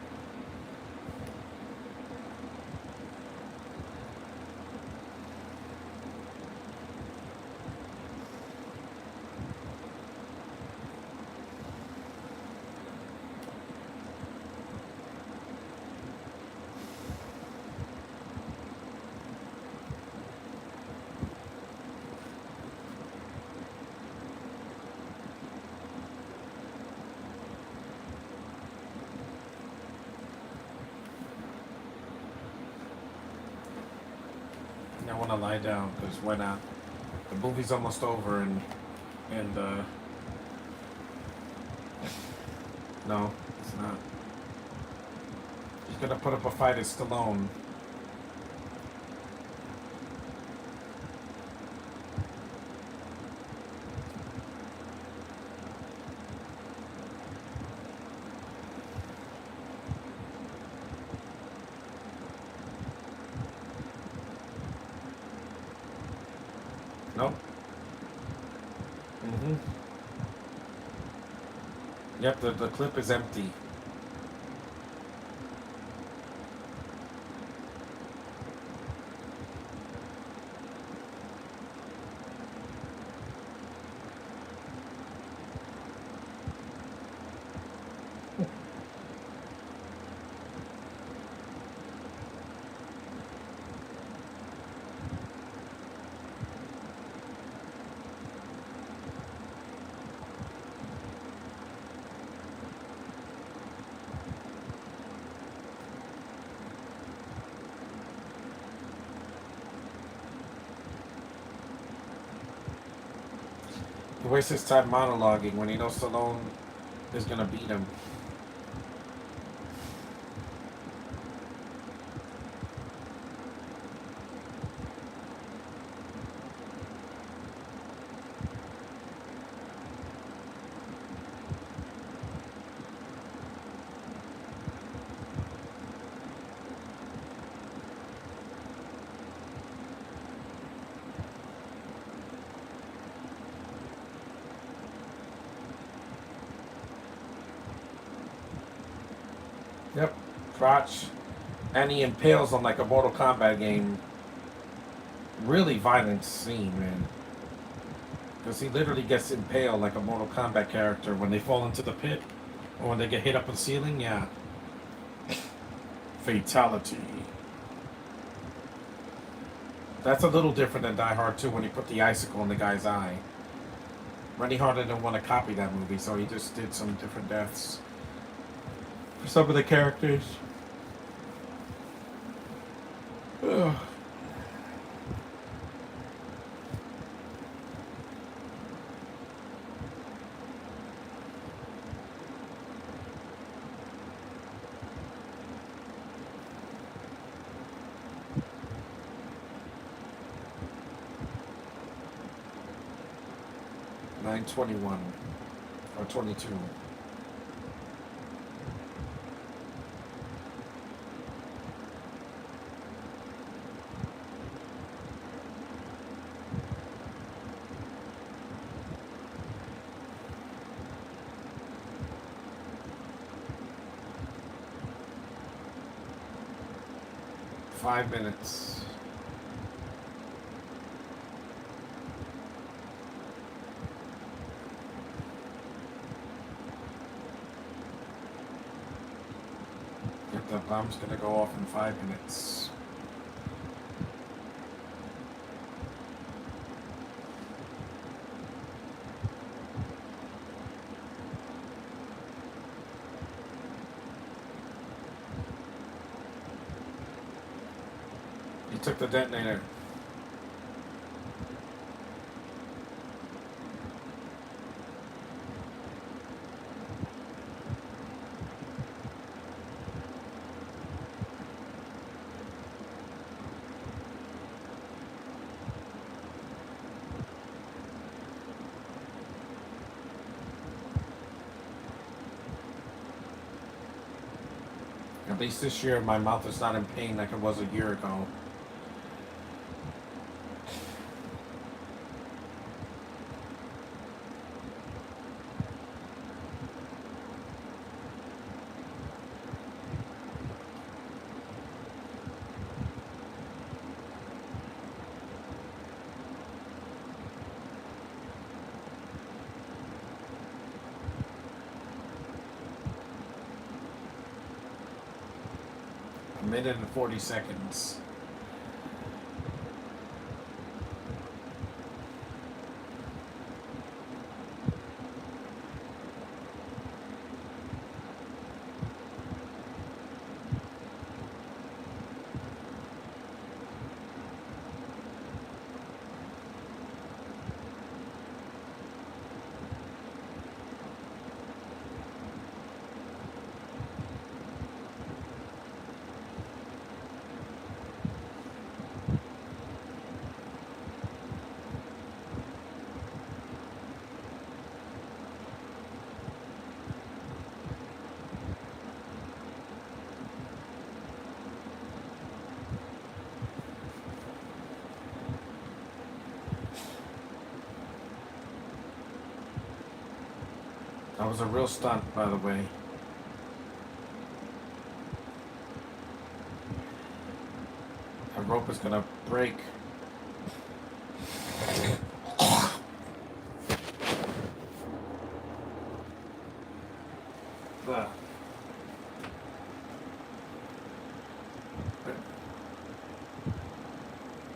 I want to lie down because when the movie's almost over and no, it's not. He's gonna put up a fight as Stallone. Nope. Mm-hmm. Yep, the clip is empty. He wastes his time monologuing when he knows Stallone is gonna beat him. Yep, crotch. And he impales on like a Mortal Kombat game. Really violent scene, man. Because he literally gets impaled like a Mortal Kombat character when they fall into the pit. Or when they get hit up on the ceiling, yeah. Fatality. That's a little different than Die Hard 2 when he put the icicle in the guy's eye. Rennie Harlan didn't want to copy that movie, so he just did some different deaths for some of the characters. Ugh. $9.21 or 22. Five minutes. The bomb's gonna go off in 5 minutes. He took the detonator. At least this year my mouth is not in pain like it was a year ago. A minute and 40 seconds. That was a real stunt, by the way. That rope is gonna break. Ugh.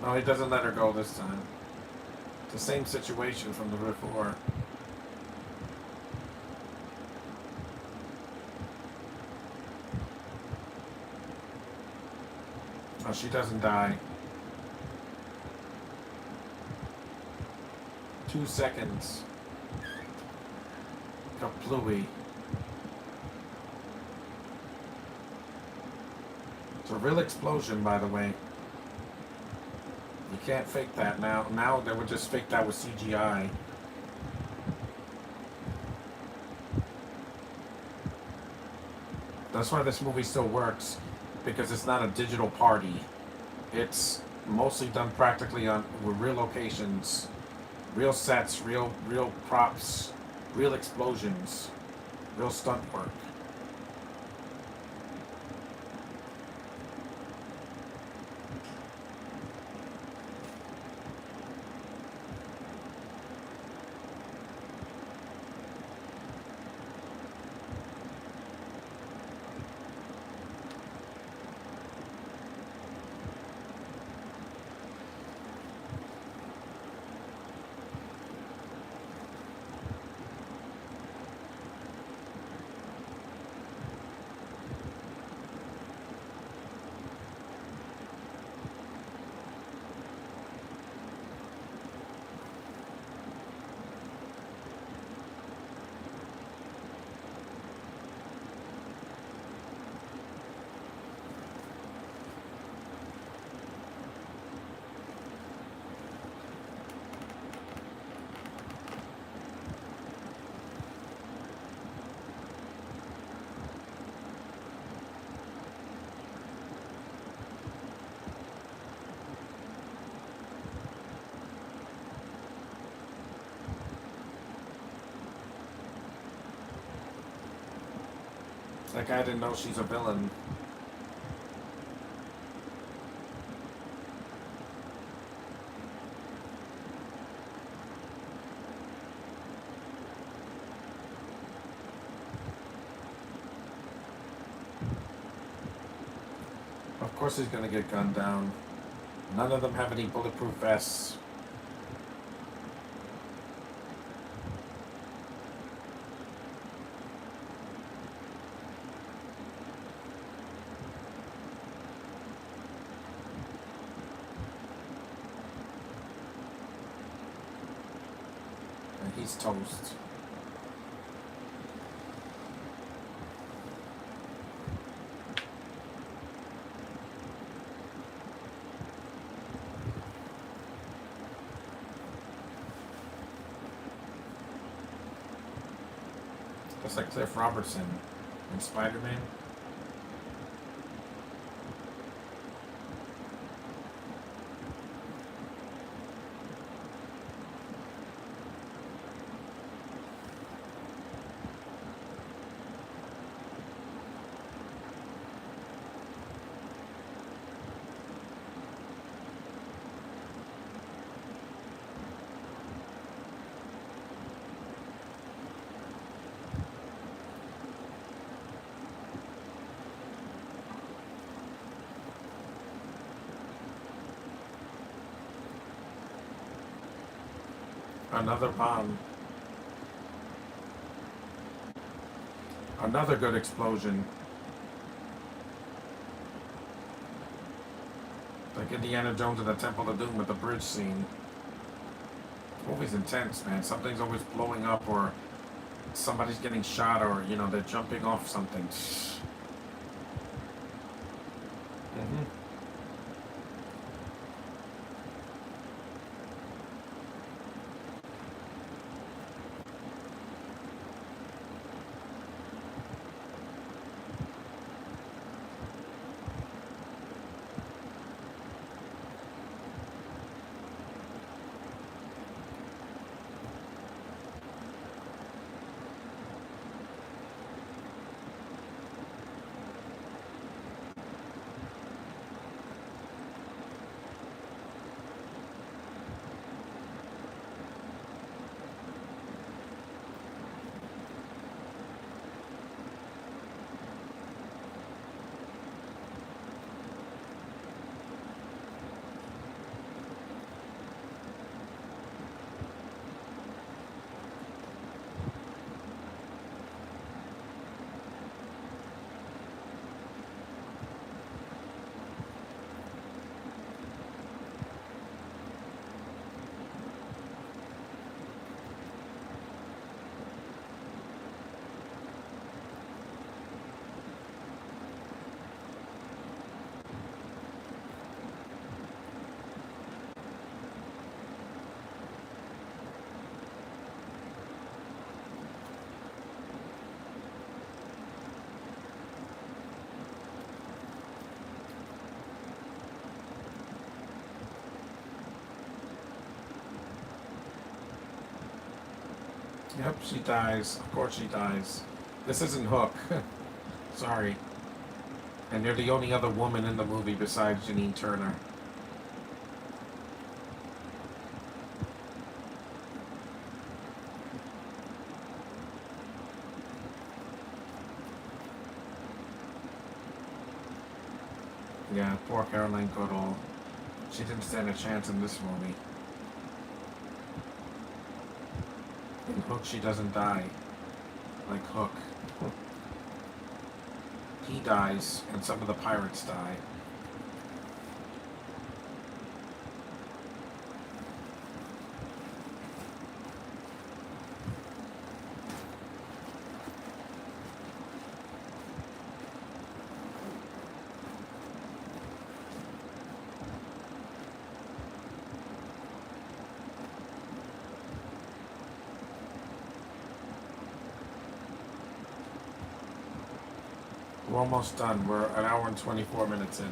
No, he doesn't let her go this time. It's the same situation from the before. Oh, she doesn't die. 2 seconds. Kaplooey. It's a real explosion, by the way. You can't fake that now. Now they would just fake that with CGI. That's why this movie still works, because it's not a digital party. It's mostly done practically with real locations, real sets, real props, real explosions, real stunt work. That guy didn't know she's a villain. Of course he's gonna get gunned down. None of them have any bulletproof vests. And he's toast. Just like Cliff Robertson in Spider-Man. Another bomb. Another good explosion. Like Indiana Jones and the Temple of Doom with the bridge scene. The movie's intense, man. Something's always blowing up, or somebody's getting shot, or, you know, they're jumping off something. Mm-hmm. Yep, she dies. Of course she dies. This isn't Hook. Sorry. And you're the only other woman in the movie besides Janine Turner. Yeah, poor Caroline Goodall. She didn't stand a chance in this movie. In Hook, she doesn't die. Like Hook. He dies, and some of the pirates die. We're almost done. We're an hour and 24 minutes in.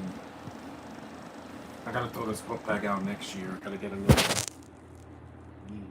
I gotta throw this book bag out next year. I gotta get a new one. Neat.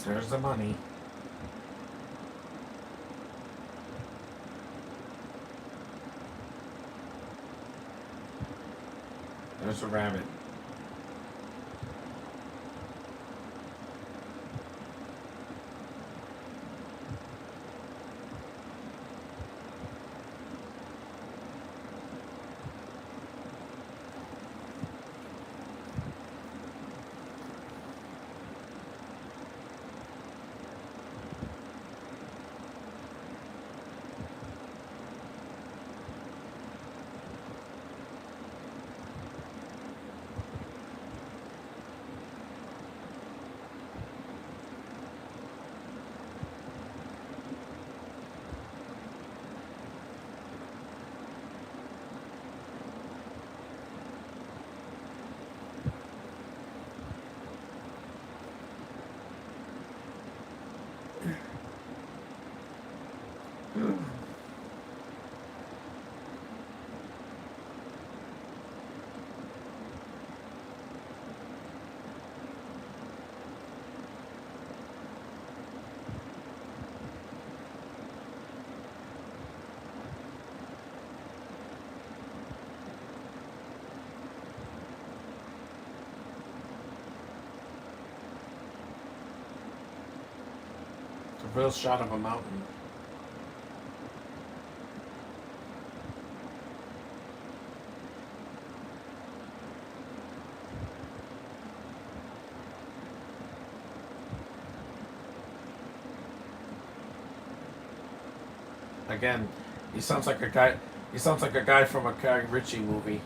There's the money. There's a rabbit. It's a real shot of a mountain. Again, he sounds like a guy. He sounds like a guy from a Guy Ritchie movie.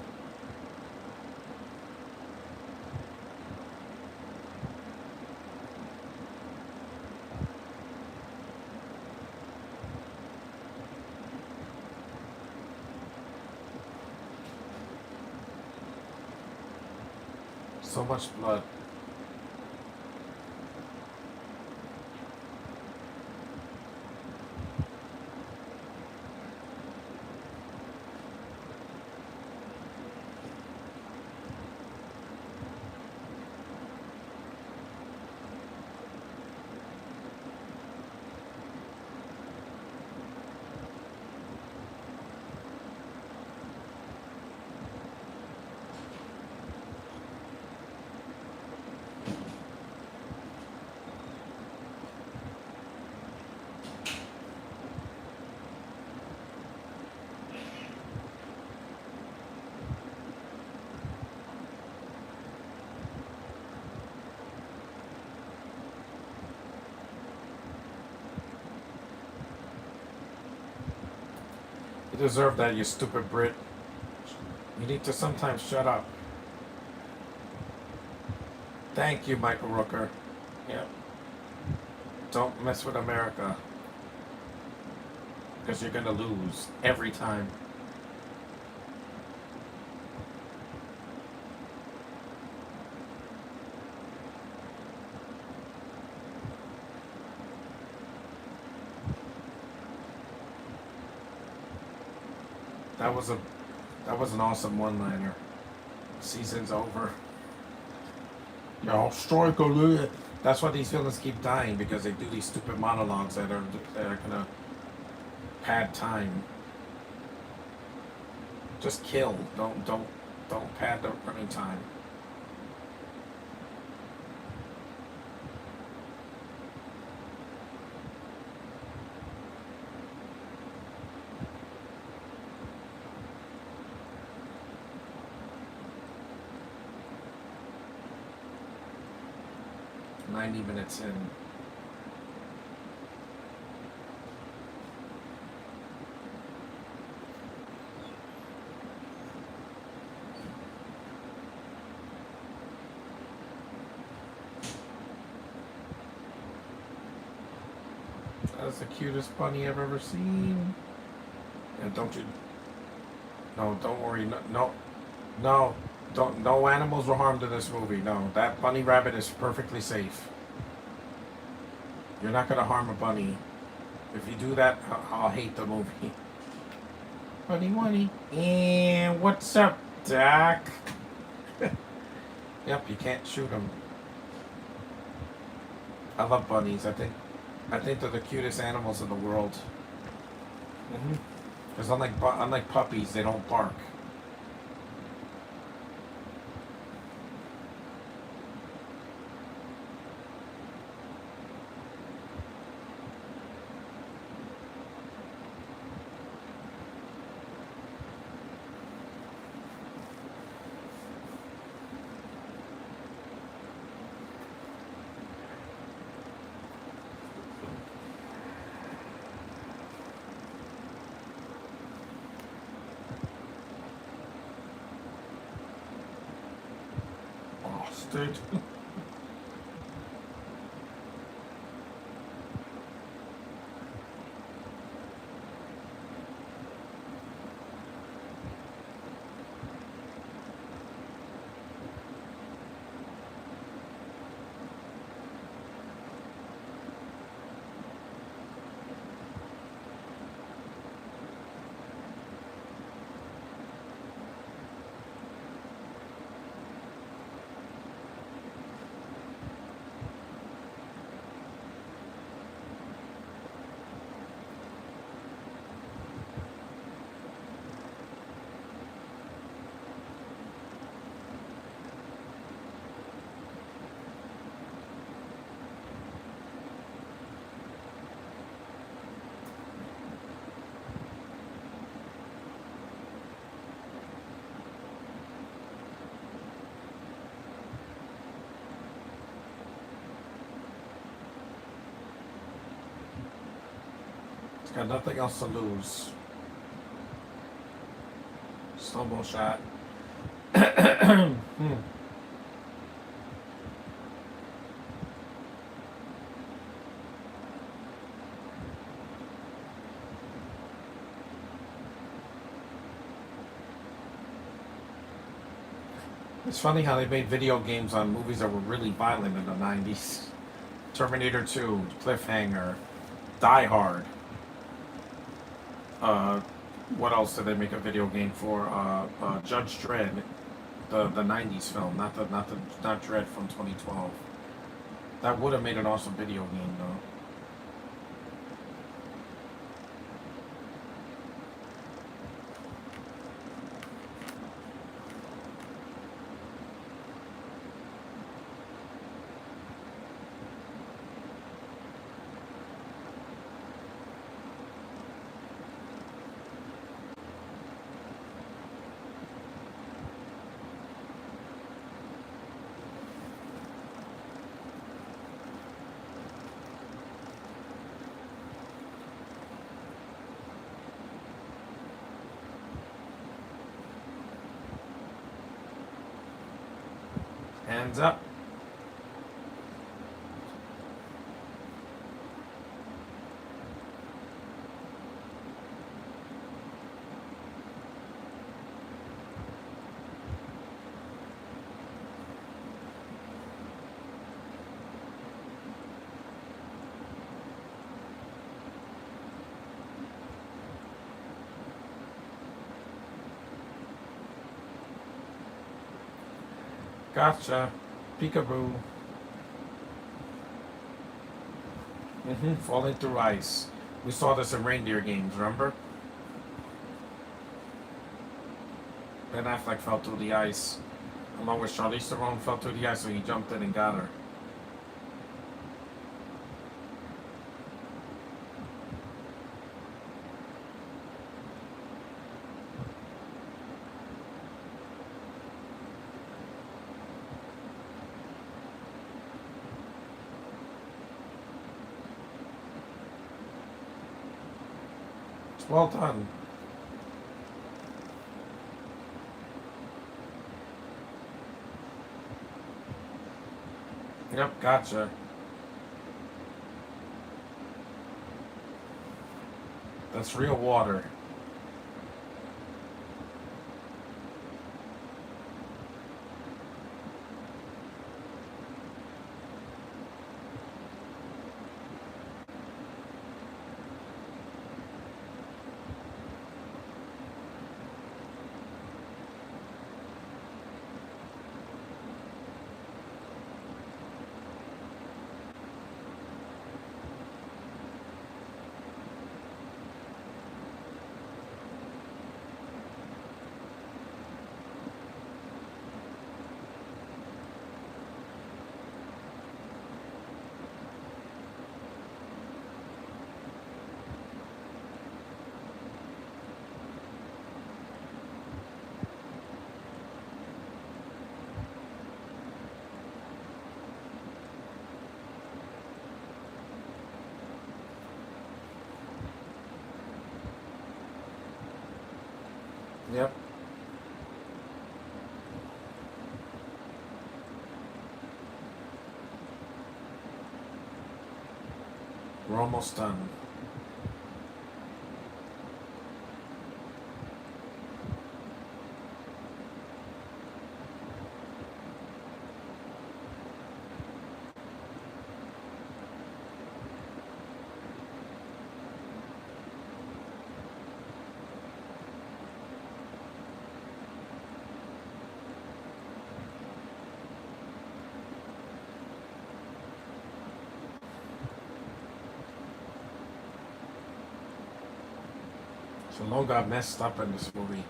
So much blood. You deserve that, you stupid Brit. You need to sometimes shut up. Thank you, Michael Rooker. Yep. Don't mess with America. Because you're going to lose every time. That was an awesome one-liner. Season's over. Yo, striker. That's why these villains keep dying, because they do these stupid monologues that are gonna pad time. Just kill. Don't pad the running time. .90 minutes in. That's the cutest bunny I've ever seen. And don't you? No, don't worry. No. Don't. No animals were harmed in this movie. No, that bunny rabbit is perfectly safe. You're not gonna harm a bunny. If you do that, I'll hate the movie. Bunny. And what's up, Doc? Yep, you can't shoot them. I love bunnies. I think they're the cutest animals in the world. Because unlike puppies, they don't bark. Dude. Got nothing else to lose. Slow-mo shot. It's funny how they made video games on movies that were really violent in the 90s. Terminator 2, Cliffhanger, Die Hard. What else did they make a video game for? Judge Dredd, the '90s film, not Dredd from 2012. That would have made an awesome video game, though. Hands up. Gotcha. Peekaboo. Falling through ice. We saw this in reindeer games, remember? Ben Affleck fell through the ice. Along with Charlize Theron fell through the ice, so he jumped in and got her. It's well done. Yep, gotcha. That's real water. Yep. We're almost done. Stallone got messed up in this movie.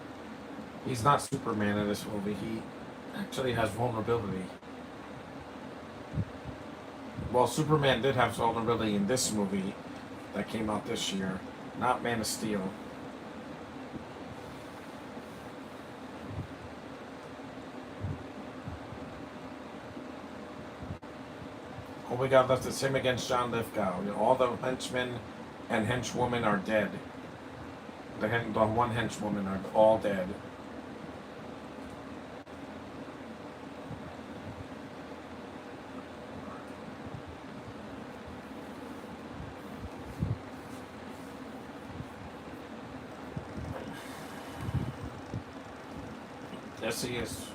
He's not Superman in this movie. He actually has vulnerability. Well, Superman did have vulnerability in this movie that came out this year, not Man of Steel. All we got left is him against John Lithgow. All the henchmen and henchwomen are dead. The one henchwoman are all dead. Yes, he is.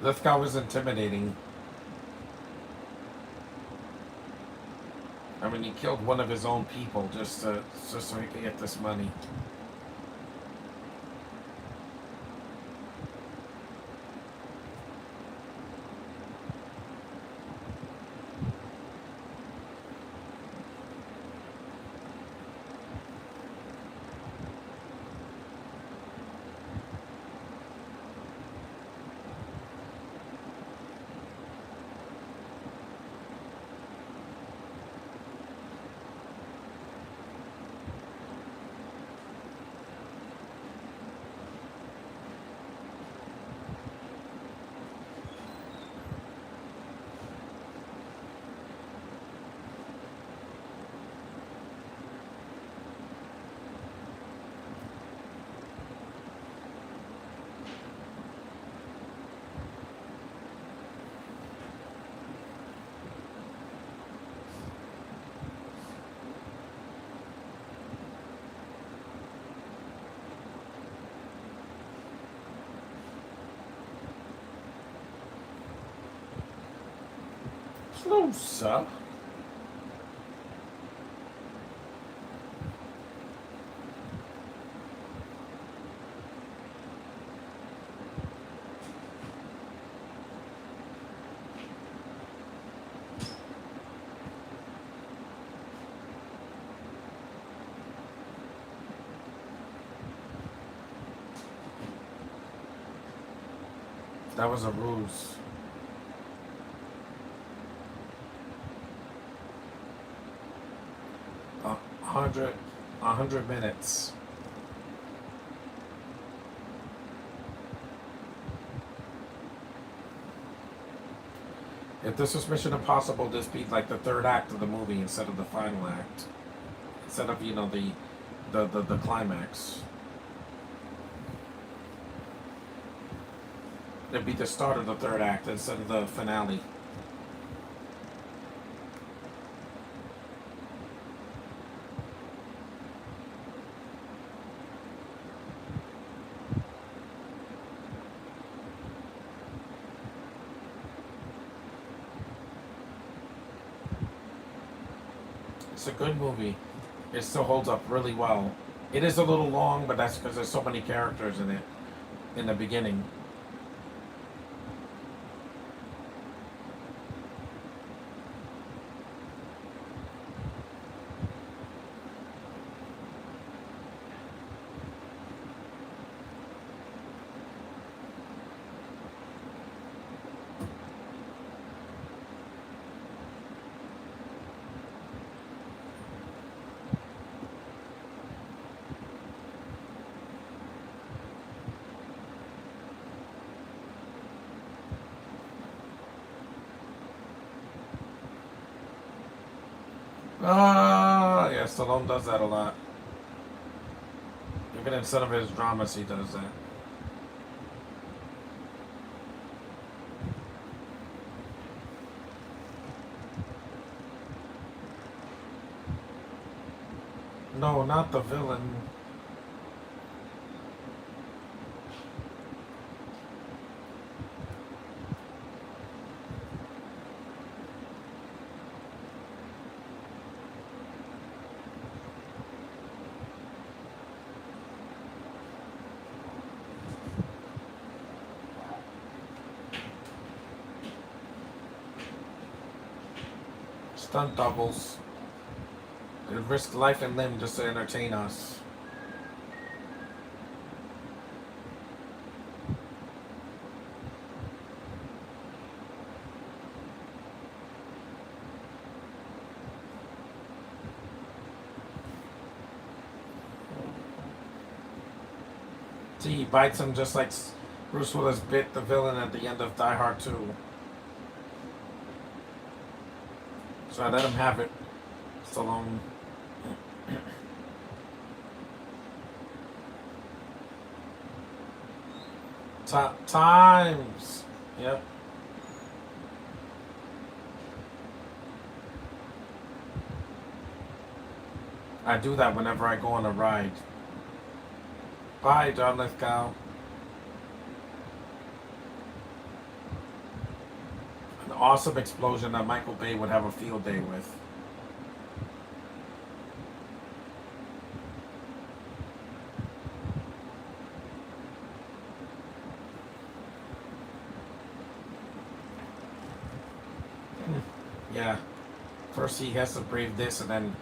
Lithgow was intimidating. I mean, he killed one of his own people just so he could get this money. Closer. That was a ruse. A 100 minutes. If this was Mission Impossible, this be like the third act of the movie instead of the final act. Instead of, the climax. It'd be the start of the third act instead of the finale. It's a good movie. It still holds up really well. It is a little long, but that's because there's so many characters in it in the beginning. Yeah, Stallone does that a lot. Even instead of his dramas, he does that. No, not the villain. Stunt doubles. They risk life and limb just to entertain us. See, he bites him just like Bruce Willis bit the villain at the end of Die Hard 2. So I let him have it. Stallone. Times. Yep. I do that whenever I go on a ride. Bye, John Lithgow. An awesome explosion that Michael Bay would have a field day with. Yeah. First he has to brave this, and then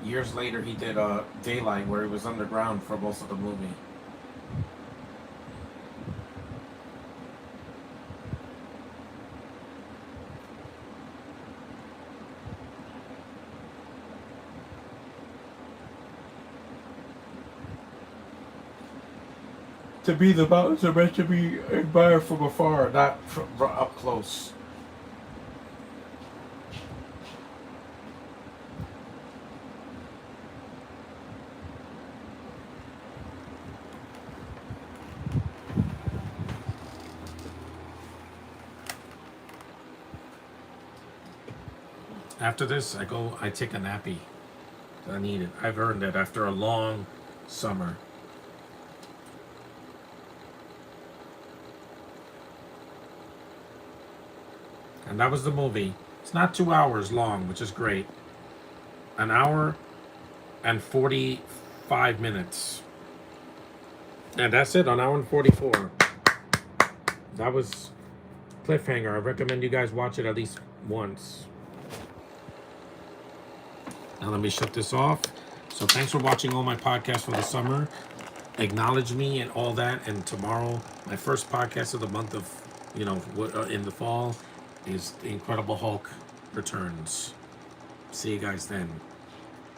years later he did Daylight, where he was underground for most of the movie. To be the mountains are meant to be admired from afar, not from up close. After this, I take a nappy. I need it. I've earned it after a long summer. And that was the movie. It's not 2 hours long, which is great. An hour and 45 minutes. And that's it, an hour and 44. That was Cliffhanger. I recommend you guys watch it at least once. Now let me shut this off. So thanks for watching all my podcasts for the summer. Acknowledge me and all that. And tomorrow, my first podcast of the month of, in the fall is The Incredible Hulk Returns. See you guys then.